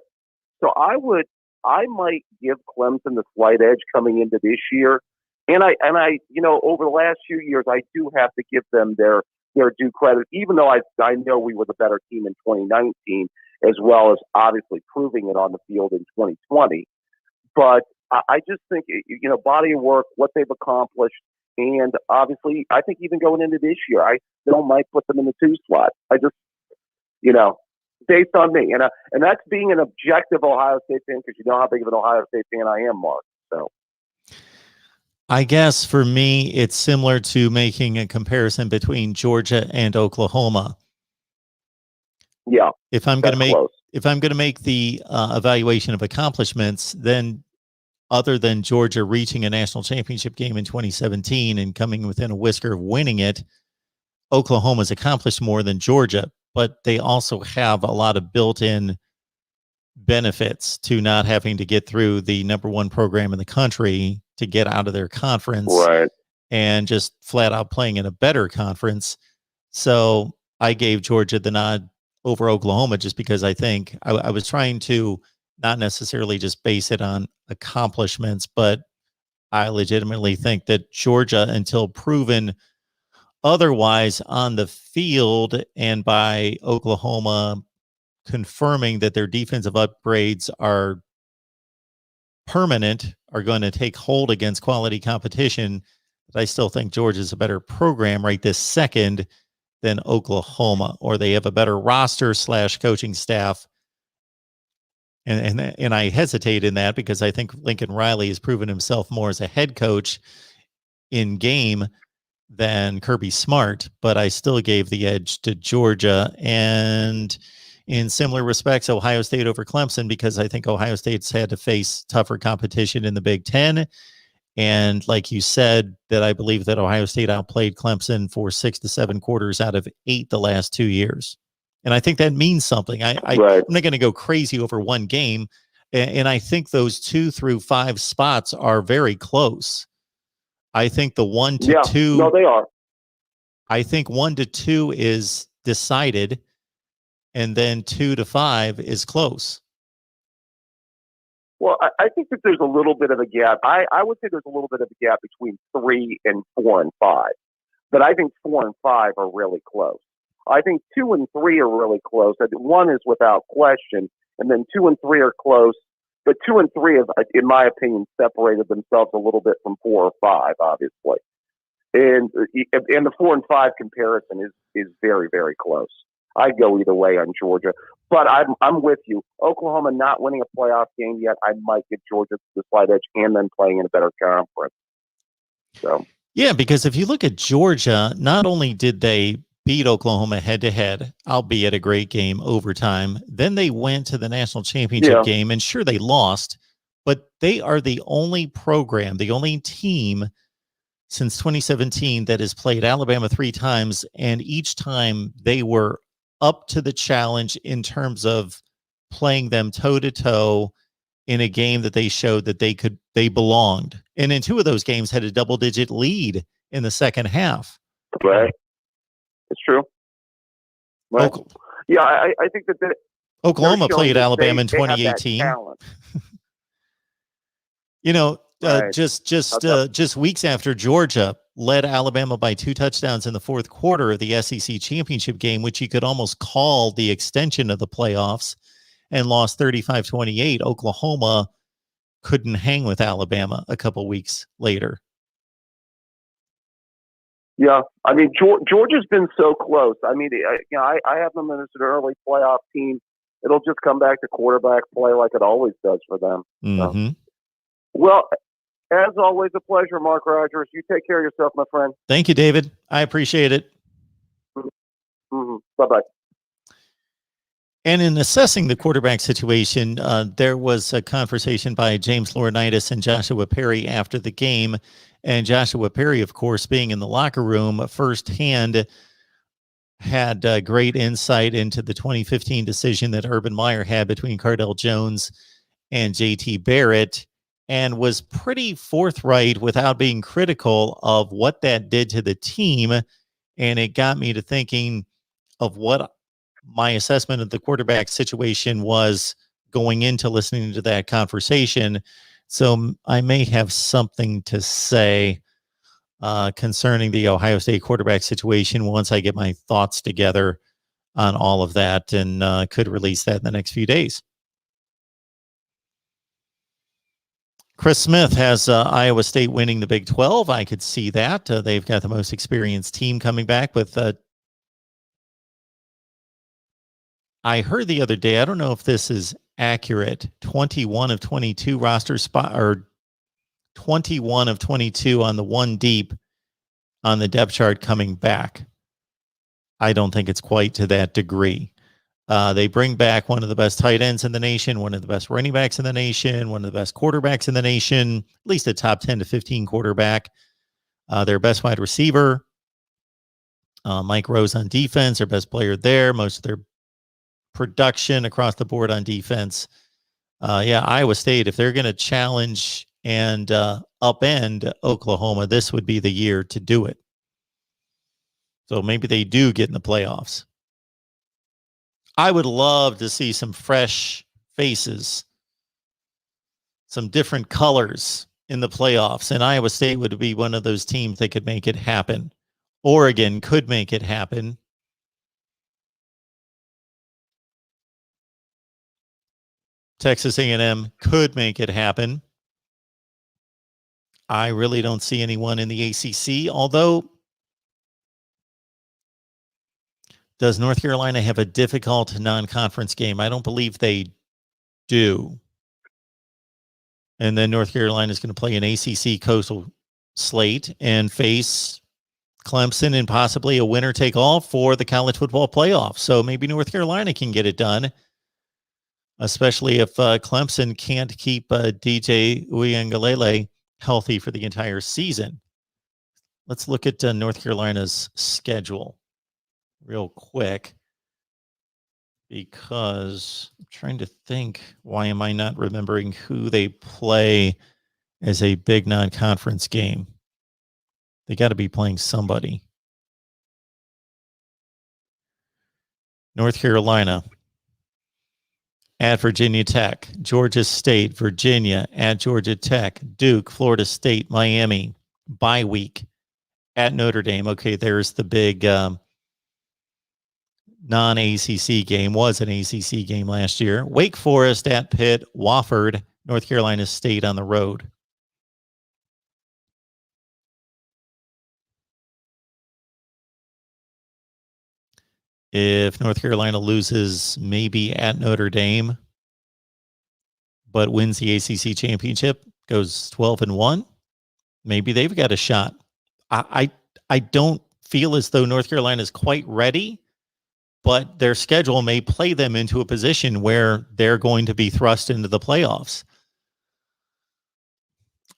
So I might give Clemson the slight edge coming into this year, and I over the last few years I do have to give them their due credit, even though I know we were the better team in 2019, as well as obviously proving it on the field in 2020. But I just think body of work, what they've accomplished, and obviously I think even going into this year, I still might put them in the 2 slot. I just based on me, and that's being an objective Ohio State fan, because you know how big of an Ohio State fan I am, Mark. So I guess for me, it's similar to making a comparison between Georgia and Oklahoma. Yeah, if I'm going to make the evaluation of accomplishments, then other than Georgia reaching a national championship game in 2017 and coming within a whisker of winning it, Oklahoma's accomplished more than Georgia, but they also have a lot of built-in benefits to not having to get through the number one program in the country to get out of their conference, Right. and just flat out playing in a better conference. So I gave Georgia the nod over Oklahoma just because I think I was trying to not necessarily just base it on accomplishments, but I legitimately think that Georgia, until proven otherwise on the field and by Oklahoma confirming that their defensive upgrades are permanent, are going to take hold against quality competition, I still think Georgia's a better program right this second than Oklahoma, or they have a better roster / coaching staff. And I hesitate in that because I think Lincoln Riley has proven himself more as a head coach in game than Kirby Smart, but I still gave the edge to Georgia. And in similar respects, Ohio State over Clemson, because I think Ohio State's had to face tougher competition in the Big Ten. And like you said, that I believe that Ohio State outplayed Clemson for 6 to 7 quarters out of 8 the last 2 years. And I think that means something. I'm not going to go crazy over one game. And I think those 2 through 5 spots are very close. I think the 1 to 2. No, they are. I think 1 to 2 is decided, and then 2 to 5 is close. Well, I think that there's a little bit of a gap. I would say there's a little bit of a gap between 3 and 4 and 5. But I think 4 and 5 are really close. I think 2 and 3 are really close. 1 is without question, and then 2 and 3 are close. But 2 and 3 have, in my opinion, separated themselves a little bit from 4 or 5, obviously. And the 4 and 5 comparison is very, very close. I'd go either way on Georgia. But I'm with you. Oklahoma not winning a playoff game yet, I might give Georgia the slight edge, and then playing in a better conference. So yeah, because if you look at Georgia, not only did they beat Oklahoma head-to-head, albeit a great game, overtime, then they went to the national championship game, and sure, they lost, but they are the only program, the only team since 2017 that has played Alabama 3 times, and each time they were up to the challenge in terms of playing them toe-to-toe in a game that they showed that they belonged. And in 2 of those games had a double-digit lead in the second half. Right. It's true. Right. Yeah, I think that Oklahoma played Alabama in 2018. You know, just weeks after Georgia led Alabama by 2 touchdowns in the fourth quarter of the SEC championship game, which you could almost call the extension of the playoffs, and lost 35-28. Oklahoma couldn't hang with Alabama a couple weeks later. Yeah, I mean, Georgia's been so close. I mean, I have them as an early playoff team. It'll just come back to quarterback play like it always does for them. Mm-hmm. So. Well, as always, a pleasure, Mark Rogers. You take care of yourself, my friend. Thank you, David. I appreciate it. Mm-hmm. Bye-bye. And in assessing the quarterback situation, there was a conversation by James Laurinaitis and Joshua Perry after the game. And Joshua Perry, of course, being in the locker room firsthand, had great insight into the 2015 decision that Urban Meyer had between Cardell Jones and JT Barrett, and was pretty forthright without being critical of what that did to the team. And it got me to thinking of what my assessment of the quarterback situation was going into listening to that conversation. So I may have something to say concerning the Ohio State quarterback situation once I get my thoughts together on all of that, and could release that in the next few days. Chris Smith has Iowa State winning the Big 12. I could see that. They've got the most experienced team coming back with I heard the other day, I don't know if this is accurate, 21 of 22 roster spot, or 21 of 22 on the 1 deep on the depth chart coming back. I don't think it's quite to that degree. They bring back one of the best tight ends in the nation, one of the best running backs in the nation, one of the best quarterbacks in the nation, at least a top 10 to 15 quarterback. Their best wide receiver, Mike Rose on defense, their best player there. Most of their production across the board on defense. Iowa State, if they're going to challenge and upend Oklahoma, this would be the year to do it. So maybe they do get in the playoffs. I would love to see some fresh faces, some different colors in the playoffs, and Iowa State would be one of those teams that could make it happen. Oregon could make it happen. Texas A&M could make it happen. I really don't see anyone in the ACC, although does North Carolina have a difficult non-conference game? I don't believe they do. And then North Carolina is going to play an ACC coastal slate and face Clemson and possibly a winner-take-all for the college football playoff. So maybe North Carolina can get it done, especially if Clemson can't keep DJ Uiagalelei healthy for the entire season. Let's look at North Carolina's schedule real quick, because I'm trying to think, why am I not remembering who they play as a big non-conference game? They got to be playing somebody. North Carolina at Virginia Tech, Georgia State, Virginia at Georgia Tech, Duke, Florida State, Miami, bye week at Notre Dame. Okay, there's the big non-ACC game, was an ACC game last year. Wake Forest at Pitt, Wofford, North Carolina State on the road. If North Carolina loses maybe at Notre Dame, but wins the ACC championship, goes 12-1, maybe they've got a shot. I don't feel as though North Carolina is quite ready, but their schedule may play them into a position where they're going to be thrust into the playoffs.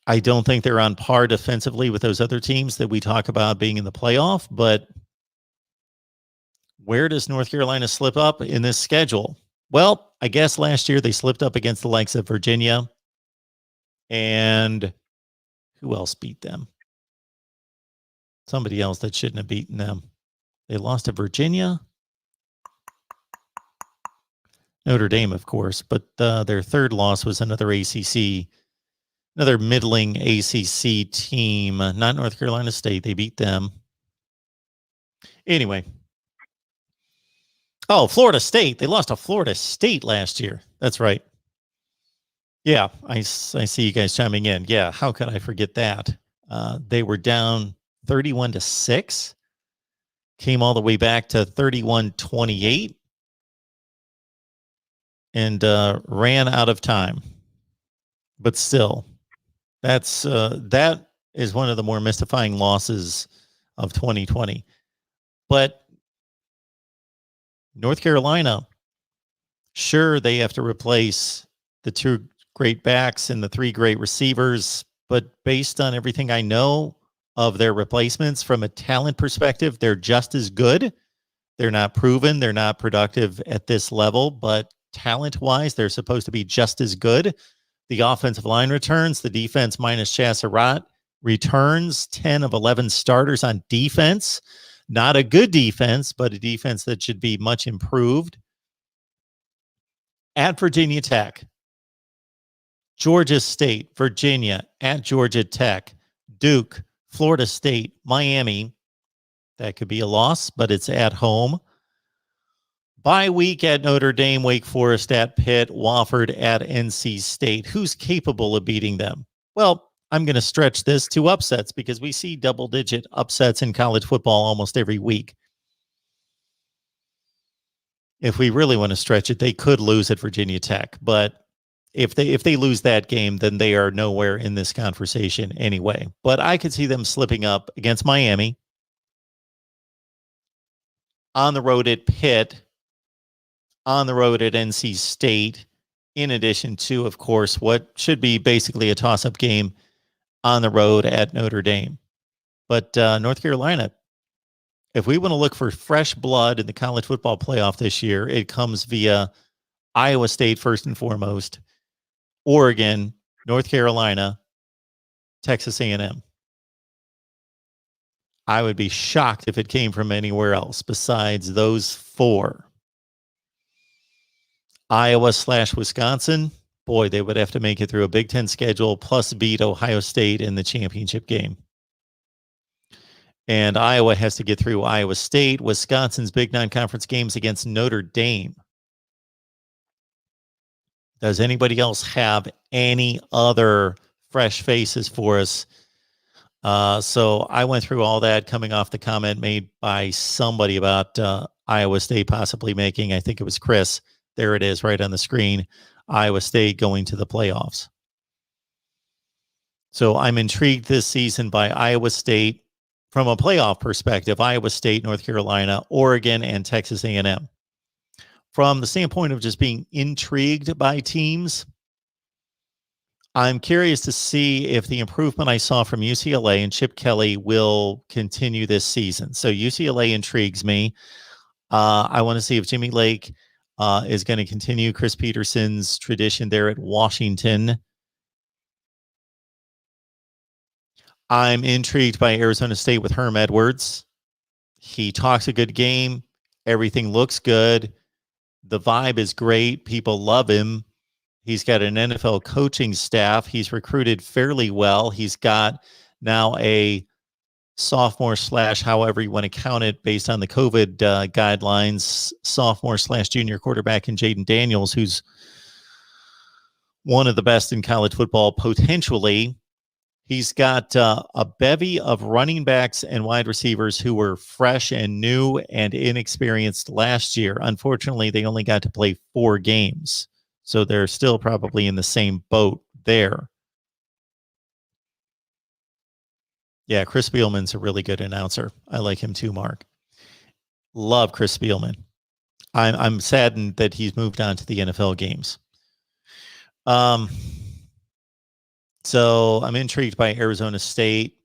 I don't think they're on par defensively with those other teams that we talk about being in the playoff, but where does North Carolina slip up in this schedule? Well, I guess last year they slipped up against the likes of Virginia, and who else beat them? Somebody else that shouldn't have beaten them. They lost to Virginia. Notre Dame, of course, but their third loss was another middling ACC team, not North Carolina State. They beat them. Anyway. Oh, Florida State. They lost to Florida State last year. That's right. Yeah, I see you guys chiming in. Yeah, how could I forget that? They were down 31-6, came all the way back to 31-28. And ran out of time. But still, that is one of the more mystifying losses of 2020. But North Carolina, sure, they have to replace the two great backs and the three great receivers, but based on everything I know of their replacements from a talent perspective, they're just as good. They're not proven, they're not productive at this level, but talent-wise, they're supposed to be just as good. The offensive line returns. The defense minus Chassarat returns. 10 of 11 starters on defense. Not a good defense, but a defense that should be much improved. At Virginia Tech, Georgia State, Virginia, at Georgia Tech, Duke, Florida State, Miami. That could be a loss, but it's at home. Bye week at Notre Dame, Wake Forest at Pitt, Wofford at NC State. Who's capable of beating them? Well, I'm going to stretch this to upsets because we see double-digit upsets in college football almost every week. If we really want to stretch it, they could lose at Virginia Tech, but if they lose that game, then they are nowhere in this conversation anyway. But I could see them slipping up against Miami, on the road at Pitt, on the road at NC State, in addition to, of course, what should be basically a toss-up game on the road at Notre Dame. But North Carolina, if we want to look for fresh blood in the college football playoff this year, it comes via Iowa State first and foremost, Oregon, North Carolina, Texas A&M. I would be shocked if it came from anywhere else besides those four. Iowa/Wisconsin, boy, they would have to make it through a Big Ten schedule plus beat Ohio State in the championship game. And Iowa has to get through Iowa State, Wisconsin's big non-conference games against Notre Dame. Does anybody else have any other fresh faces for us? So I went through all that coming off the comment made by somebody about Iowa State possibly making, I think it was Chris. There it is right on the screen. Iowa State going to the playoffs. So I'm intrigued this season by Iowa State from a playoff perspective, Iowa State, North Carolina, Oregon, and Texas A&M. From the standpoint of just being intrigued by teams, I'm curious to see if the improvement I saw from UCLA and Chip Kelly will continue this season. So UCLA intrigues me. I want to see if Jimmy Lake is going to continue Chris Peterson's tradition there at Washington. I'm intrigued by Arizona State with Herm Edwards. He talks a good game. Everything looks good. The vibe is great. People love him. He's got an NFL coaching staff. He's recruited fairly well. He's got now a sophomore / however you want to count it based on the COVID guidelines, sophomore / junior quarterback in Jaden Daniels, who's one of the best in college football potentially. He's got a bevy of running backs and wide receivers who were fresh and new and inexperienced last year. Unfortunately, they only got to play 4 games. So they're still probably in the same boat there. Yeah, Chris Spielman's a really good announcer. I like him too, Mark. Love Chris Spielman. I'm saddened that he's moved on to the NFL games. So I'm intrigued by Arizona State,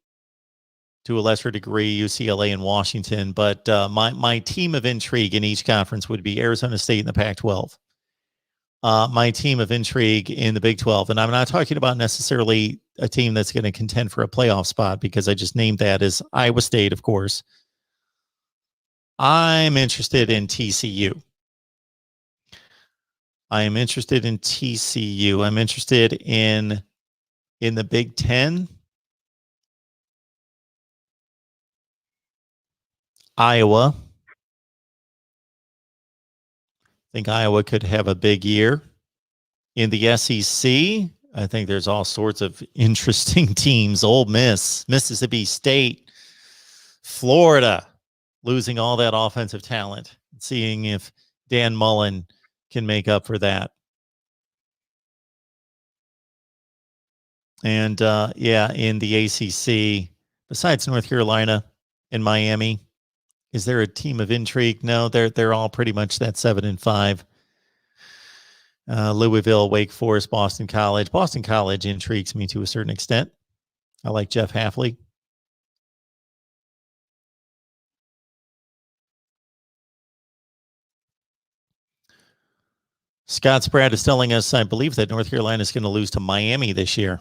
to a lesser degree, UCLA and Washington. But my team of intrigue in each conference would be Arizona State in the Pac-12. My team of intrigue in the Big 12. And I'm not talking about necessarily a team that's going to contend for a playoff spot, because I just named that as Iowa State, of course. I'm interested in TCU. I am interested in TCU. I'm interested in the Big 10. Iowa. I think Iowa could have a big year. In the SEC, I think there's all sorts of interesting teams. Ole Miss, Mississippi State, Florida, losing all that offensive talent, seeing if Dan Mullen can make up for that. And in the ACC, besides North Carolina and Miami, is there a team of intrigue? No, they're all pretty much that 7-5. Louisville, Wake Forest, Boston College. Boston College intrigues me to a certain extent. I like Jeff Hafley. Scott Spratt is telling us, I believe, that North Carolina is going to lose to Miami this year.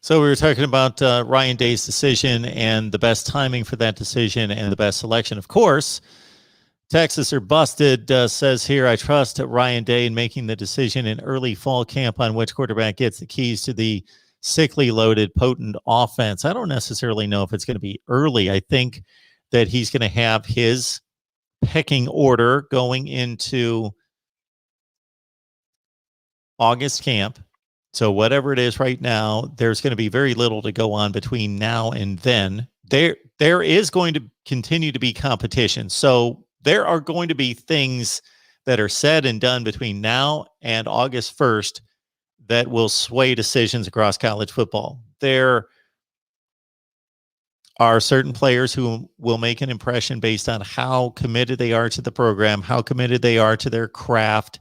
So we were talking about Ryan Day's decision and the best timing for that decision and the best selection. Of course, Texas or busted says here, I trust Ryan Day in making the decision in early fall camp on which quarterback gets the keys to the sickly loaded, potent offense. I don't necessarily know if it's going to be early. I think that he's going to have his pecking order going into August camp. So whatever it is right now, there's going to be very little to go on between now and then. There is going to continue to be competition. So there are going to be things that are said and done between now and August 1st that will sway decisions across college football. There are certain players who will make an impression based on how committed they are to the program, how committed they are to their craft,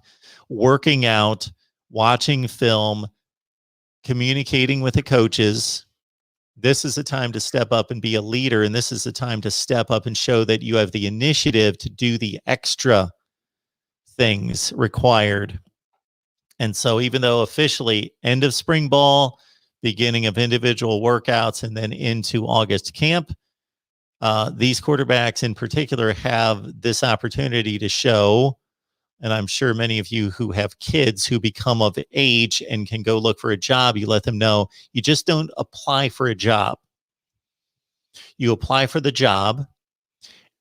working out, watching film, communicating with the coaches. This is a time to step up and be a leader, and this is a time to step up and show that you have the initiative to do the extra things required. And so even though officially end of spring ball, beginning of individual workouts, and then into August camp, these quarterbacks in particular have this opportunity to show, and I'm sure many of you who have kids who become of age and can go look for a job, you let them know you just don't apply for a job. You apply for the job,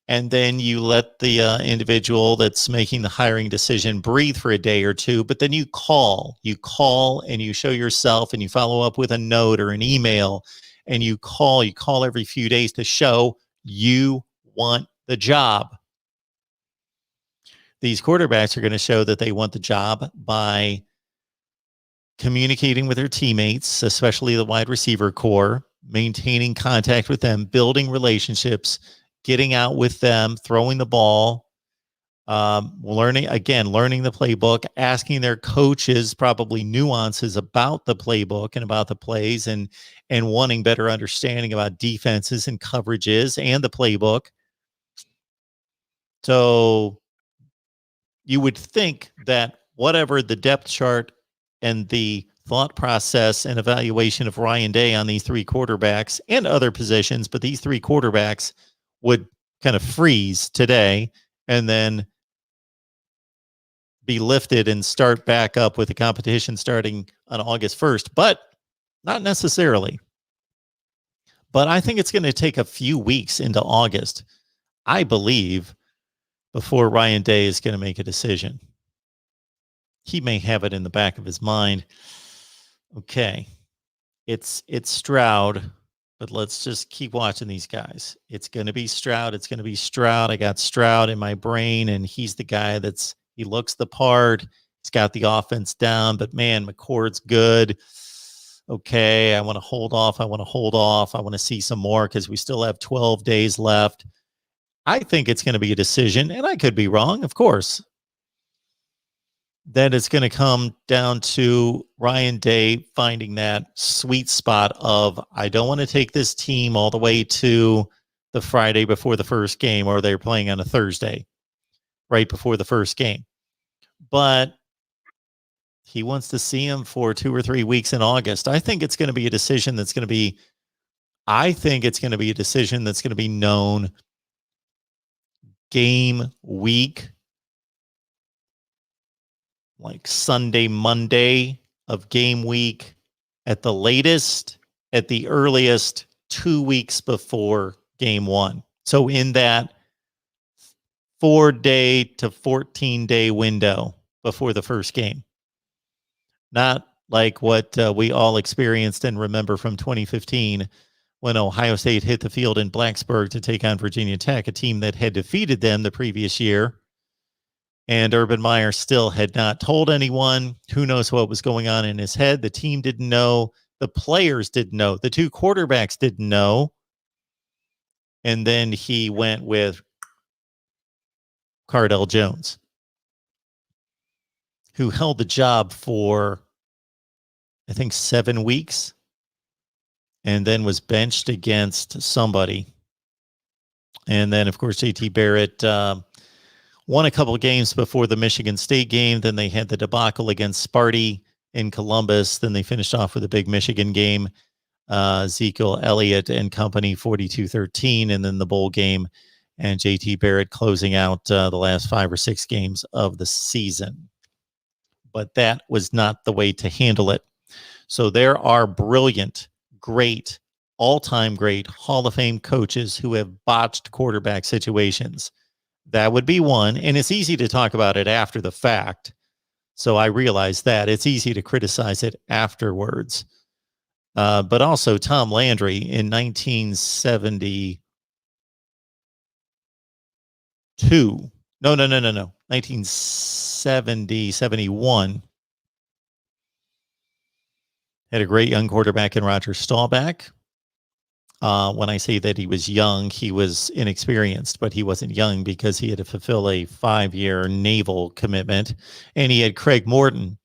and then you let the individual that's making the hiring decision breathe for a day or two, but then you call and you show yourself and you follow up with a note or an email, and you call every few days to show you want the job. These quarterbacks are going to show that they want the job by communicating with their teammates, especially the wide receiver core, maintaining contact with them, building relationships, getting out with them, throwing the ball, learning the playbook, asking their coaches probably nuances about the playbook and about the plays, and wanting better understanding about defenses and coverages and the playbook. So you would think that whatever the depth chart and the thought process and evaluation of Ryan Day on these three quarterbacks and other positions, but these three quarterbacks would kind of freeze today and then be lifted and start back up with the competition starting on August 1st, but not necessarily. But I think it's going to take a few weeks into August, I believe, before Ryan Day is going to make a decision. He may have it in the back of his mind. Okay, it's Stroud, but let's just keep watching these guys. It's going to be Stroud. It's going to be Stroud. I got Stroud in my brain, and he's the guy he looks the part. He's got the offense down, but man, McCord's good. Okay, I want to hold off. I want to see some more because we still have 12 days left. I think it's going to be a decision, and I could be wrong, of course, that it's going to come down to Ryan Day finding that sweet spot of, I don't want to take this team all the way to the Friday before the first game, or they're playing on a Thursday right before the first game. But he wants to see him for 2 or 3 weeks in August. I think it's going to be a decision that's going to be known game week, like Sunday, Monday of game week at the latest, at the earliest 2 weeks before game one. So in that 4-day to 14-day window before the first game. Not like what we all experienced and remember from 2015 when Ohio State hit the field in Blacksburg to take on Virginia Tech, a team that had defeated them the previous year. And Urban Meyer still had not told anyone. Who knows what was going on in his head? The team didn't know. The players didn't know. The two quarterbacks didn't know. And then he went with Cardell Jones, who held the job for, I think, 7 weeks, and then was benched against somebody. And then, of course, JT Barrett won a couple of games before the Michigan State game. Then they had the debacle against Sparty in Columbus. Then they finished off with a big Michigan game. Ezekiel Elliott and company 42-13, and then the bowl game, and JT Barrett closing out the last 5 or 6 games of the season. But that was not the way to handle it. So there are brilliant, great, all-time great Hall of Fame coaches who have botched quarterback situations. That would be one, and it's easy to talk about it after the fact. So I realize that it's easy to criticize it afterwards. But also Tom Landry in 1972. No. 1970, 71. Had a great young quarterback in Roger Staubach. When I say that he was young, he was inexperienced, but he wasn't young because he had to fulfill a 5-year naval commitment. And he had Craig Morton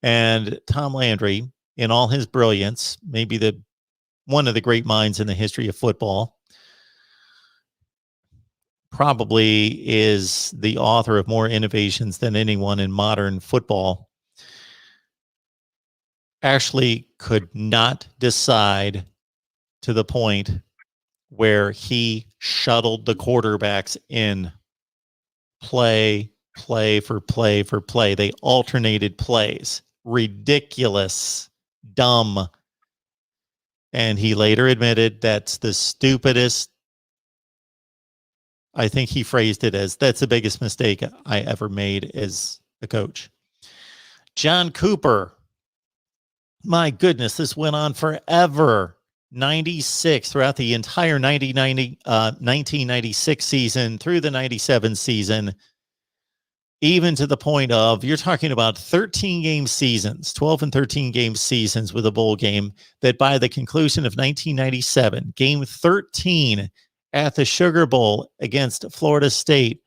and Tom Landry in all his brilliance, maybe one of the great minds in the history of football. Probably is the author of more innovations than anyone in modern football. Actually could not decide to the point where he shuttled the quarterbacks in play for play. They alternated plays. Ridiculous, dumb. And he later admitted that's the stupidest. I think he phrased it as, that's the biggest mistake I ever made as a coach. John Cooper. My goodness, this went on forever. 96 throughout the entire 1996 season through the 97 season, even to the point of, you're talking about 13 game seasons, 12 and 13 game seasons with a bowl game, that by the conclusion of 1997, game 13 at the Sugar Bowl against Florida State,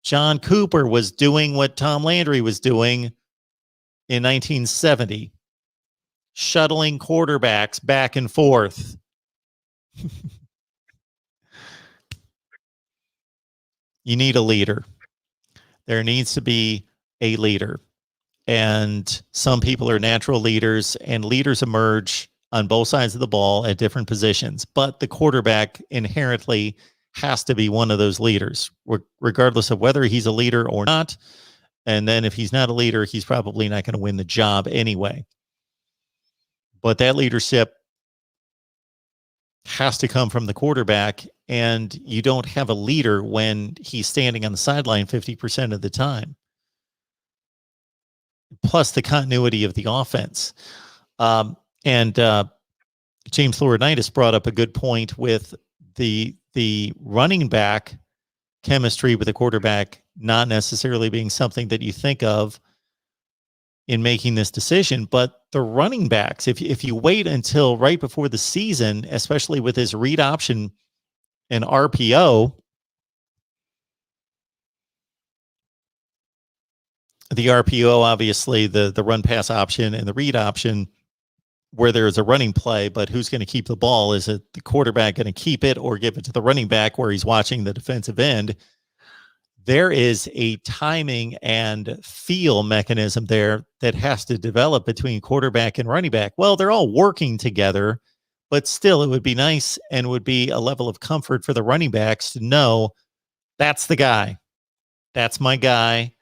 John Cooper was doing what Tom Landry was doing in 1970. Shuttling quarterbacks back and forth. You need a leader. There needs to be a leader. And some people are natural leaders, and leaders emerge on both sides of the ball at different positions. But the quarterback inherently has to be one of those leaders, regardless of whether he's a leader or not. And then if he's not a leader, he's probably not going to win the job anyway. But that leadership has to come from the quarterback, and you don't have a leader when he's standing on the sideline 50% of the time. Plus the continuity of the offense. And James Laurinaitis brought up a good point with the running back chemistry with the quarterback not necessarily being something that you think of in making this decision, but the running backs, if you wait until right before the season, especially with his read option and RPO, the RPO, obviously the run pass option, and the read option where there's a running play, but who's going to keep the ball? Is it the quarterback going to keep it or give it to the running back where he's watching the defensive end? There is a timing and feel mechanism there that has to develop between quarterback and running back. Well, they're all working together, but still it would be nice and would be a level of comfort for the running backs to know that's the guy. That's my guy.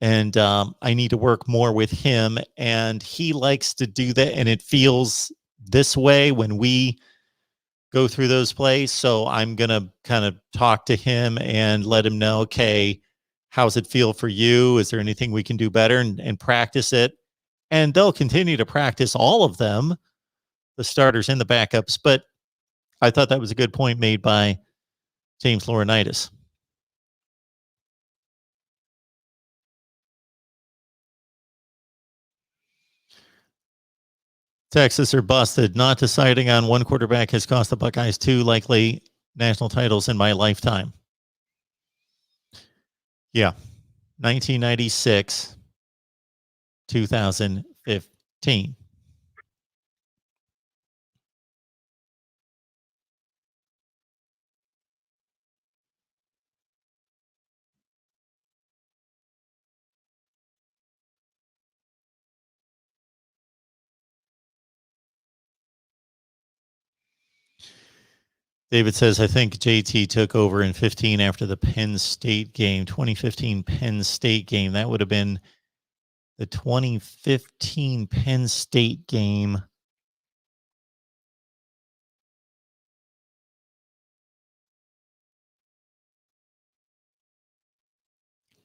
And I need to work more with him. And he likes to do that. And it feels this way when we go through those plays. So I'm going to kind of talk to him and let him know, okay, how's it feel for you? Is there anything we can do better? And practice it. And they'll continue to practice all of them, the starters and the backups. But I thought that was a good point made by James Laurinaitis. Texas are busted. Not deciding on one quarterback has cost the Buckeyes 2 likely national titles in my lifetime. Yeah. 1996, 2015. David says, I think JT took over in 15 after the Penn State game, 2015 Penn State game. That would have been the 2015 Penn State game.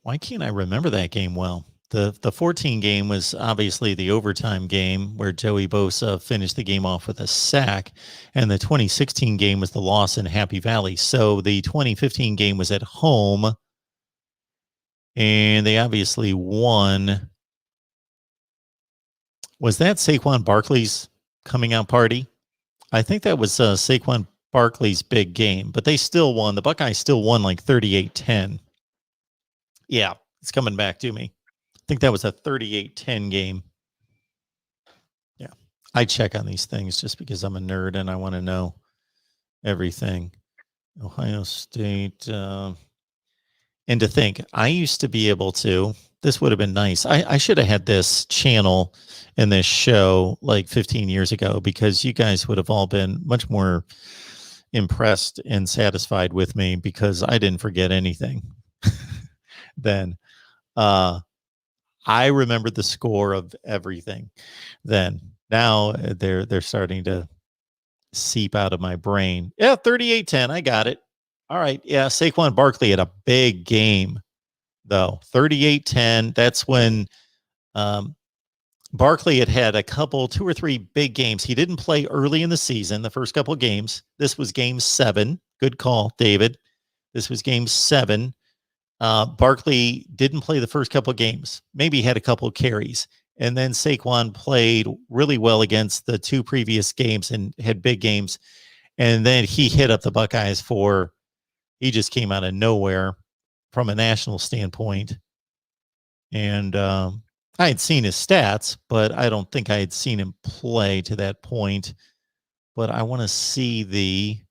Why can't I remember that game well? The 14 game was obviously the overtime game where Joey Bosa finished the game off with a sack, and the 2016 game was the loss in Happy Valley. So the 2015 game was at home, and they obviously won. Was that Saquon Barkley's coming out party. I think that was Saquon Barkley's big game, but they still won. The Buckeyes still won like 38-10. Yeah, it's coming back to me. I think that was a 38-10 game. Yeah, I check on these things just because I'm a nerd and I want to know everything. Ohio State. And to think, I used to be able to, this would have been nice. I should have had this channel and this show like 15 years ago, because you guys would have all been much more impressed and satisfied with me because I didn't forget anything then. I remembered the score of everything then. Now they're starting to seep out of my brain. Yeah, 38-10. I got it. All right. Yeah, Saquon Barkley had a big game, though. 38-10. That's when Barkley had a couple, 2 or 3 big games. He didn't play early in the season, the first couple of games. This was game 7. Good call, David. This was game 7. Barkley didn't play the first couple of games. Maybe he had a couple of carries. And then Saquon played really well against the 2 previous games and had big games. And then he hit up the Buckeyes he just came out of nowhere from a national standpoint. And I had seen his stats, but I don't think I had seen him play to that point. But I want to see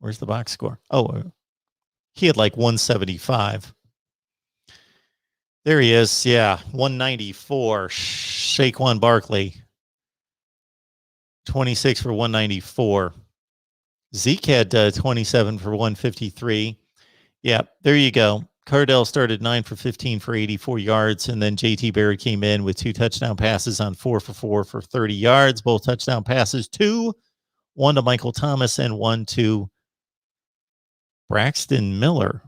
where's the box score? Oh, he had like 175. There he is. Yeah, 194. Saquon Barkley. 26 for 194. Zeke had 27 for 153. Yeah, there you go. Cardell started 9 for 15 for 84 yards, and then JT Barrett came in with 2 touchdown passes on 4 for 4 for 30 yards. Both touchdown passes, 2, 1 to Michael Thomas and 1 to Braxton Miller.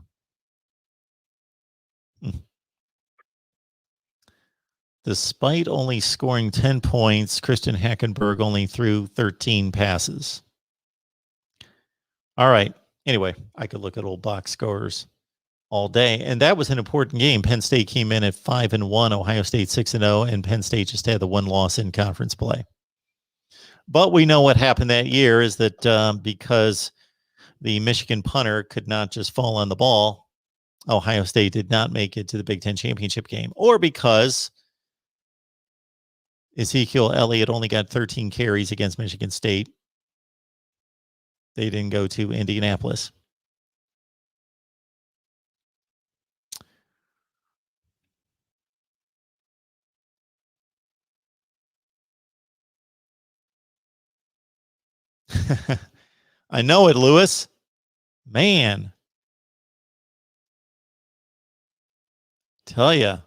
Despite only scoring 10 points, Christian Hackenberg only threw 13 passes. All right. Anyway, I could look at old box scores all day. And that was an important game. Penn State came in at 5-1, Ohio State 6-0, and Penn State just had the 1 loss in conference play. But we know what happened that year is that because the Michigan punter could not just fall on the ball, Ohio State did not make it to the Big Ten championship game, or because Ezekiel Elliott only got 13 carries against Michigan State. They didn't go to Indianapolis. I know it, Lewis. Man. Tell ya.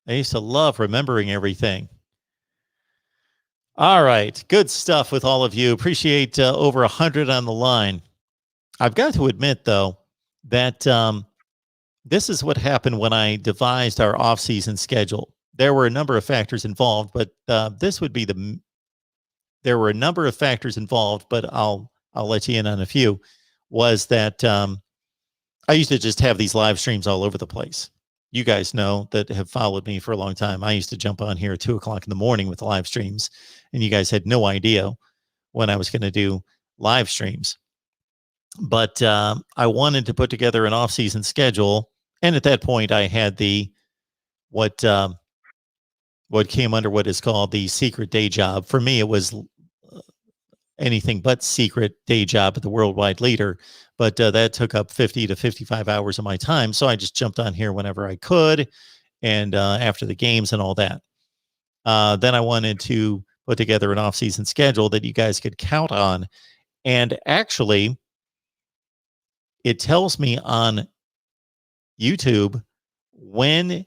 I used to love remembering everything. All right. Good stuff with all of you. Appreciate over 100 on the line. I've got to admit, though, that this is what happened when I devised our off-season schedule. There were a number of factors involved, but there were a number of factors involved, but I'll let you in on a few. Was that I used to just have these live streams all over the place. You guys know that have followed me for a long time. I used to jump on here at 2:00 in the morning with live streams, and you guys had no idea when I was going to do live streams. But I wanted to put together an off-season schedule, and at that point, I had what came under what is called the secret day job. For me, it was anything but secret day job at the Worldwide Leader, but that took up 50 to 55 hours of my time. So I just jumped on here whenever I could, and after the games and all that. Then I wanted to put together an off-season schedule that you guys could count on. And actually, it tells me on YouTube when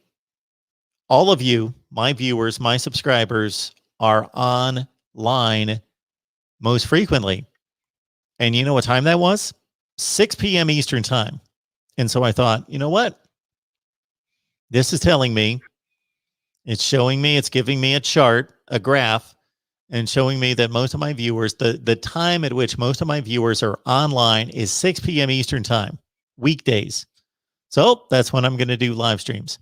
all of you, my viewers, my subscribers, are online most frequently. And you know what time that was? 6 p.m. Eastern time. And so I thought, you know what? This is telling me, it's showing me, it's giving me a chart, a graph, and showing me that most of my viewers, the time at which most of my viewers are online is 6 p.m. Eastern time, weekdays. So that's when I'm going to do live streams.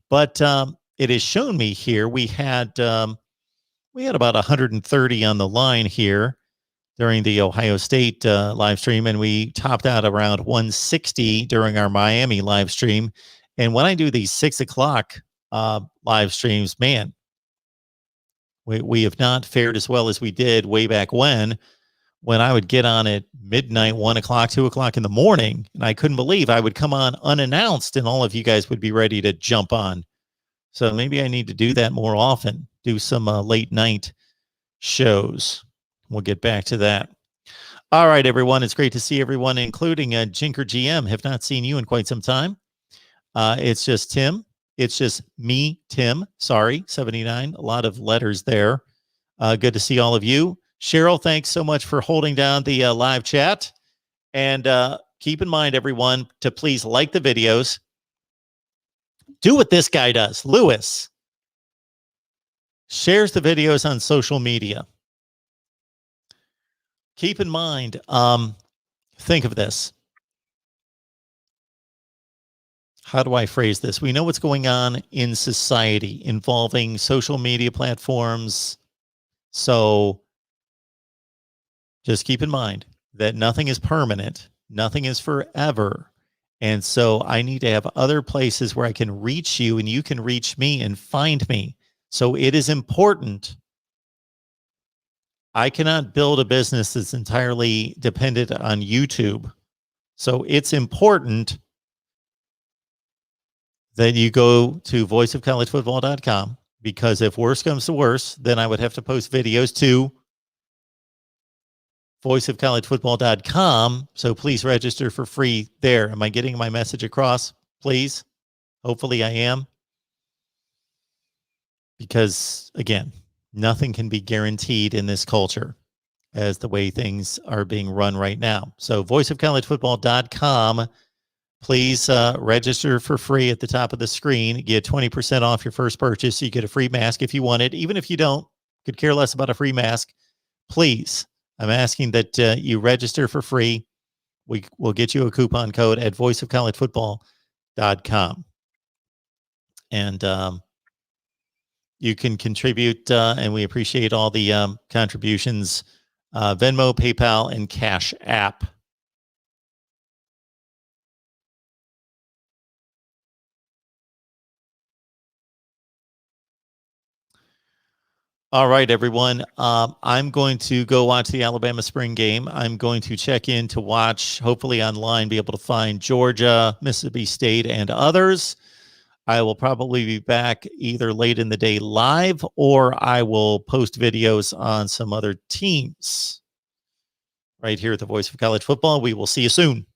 But it has shown me here we had about 130 on the line here during the Ohio State live stream, and we topped out around 160 during our Miami live stream. And when I do these 6 o'clock live streams, man, we have not fared as well as we did way back when I would get on at midnight, 1 o'clock, 2 o'clock in the morning, and I couldn't believe I would come on unannounced and all of you guys would be ready to jump on. So maybe I need to do that more often, do some late night shows. We'll get back to that. All right, everyone. It's great to see everyone, including Jinker GM. Have not seen you in quite some time. It's just Tim. It's just me, Tim. Sorry, 79. A lot of letters there. Good to see all of you. Cheryl, thanks so much for holding down the live chat. And keep in mind, everyone, to please like the videos. Do what this guy does. Lewis shares the videos on social media. Keep in mind, think of this. How do I phrase this? We know what's going on in society involving social media platforms. So just keep in mind that nothing is permanent. Nothing is forever. And so I need to have other places where I can reach you and you can reach me and find me. So it is important. I cannot build a business that's entirely dependent on YouTube. So it's important that you go to voiceofcollegefootball.com, because if worse comes to worse, then I would have to post videos to voiceofcollegefootball.com. So please register for free there. Am I getting my message across? Please. Hopefully I am. Because again, nothing can be guaranteed in this culture as the way things are being run right now. So voiceofcollegefootball.com. Please register for free at the top of the screen. Get 20% off your first purchase. You get a free mask if you want it. Even if you don't, could care less about a free mask. Please, I'm asking that you register for free. We will get you a coupon code at voiceofcollegefootball.com. And you can contribute, and we appreciate all the contributions. Venmo, PayPal, and Cash App. All right, everyone. I'm going to go watch the Alabama spring game. I'm going to check in to watch, hopefully online, be able to find Georgia, Mississippi State, and others. I will probably be back either late in the day live, or I will post videos on some other teams right here at the Voice of College Football. We will see you soon.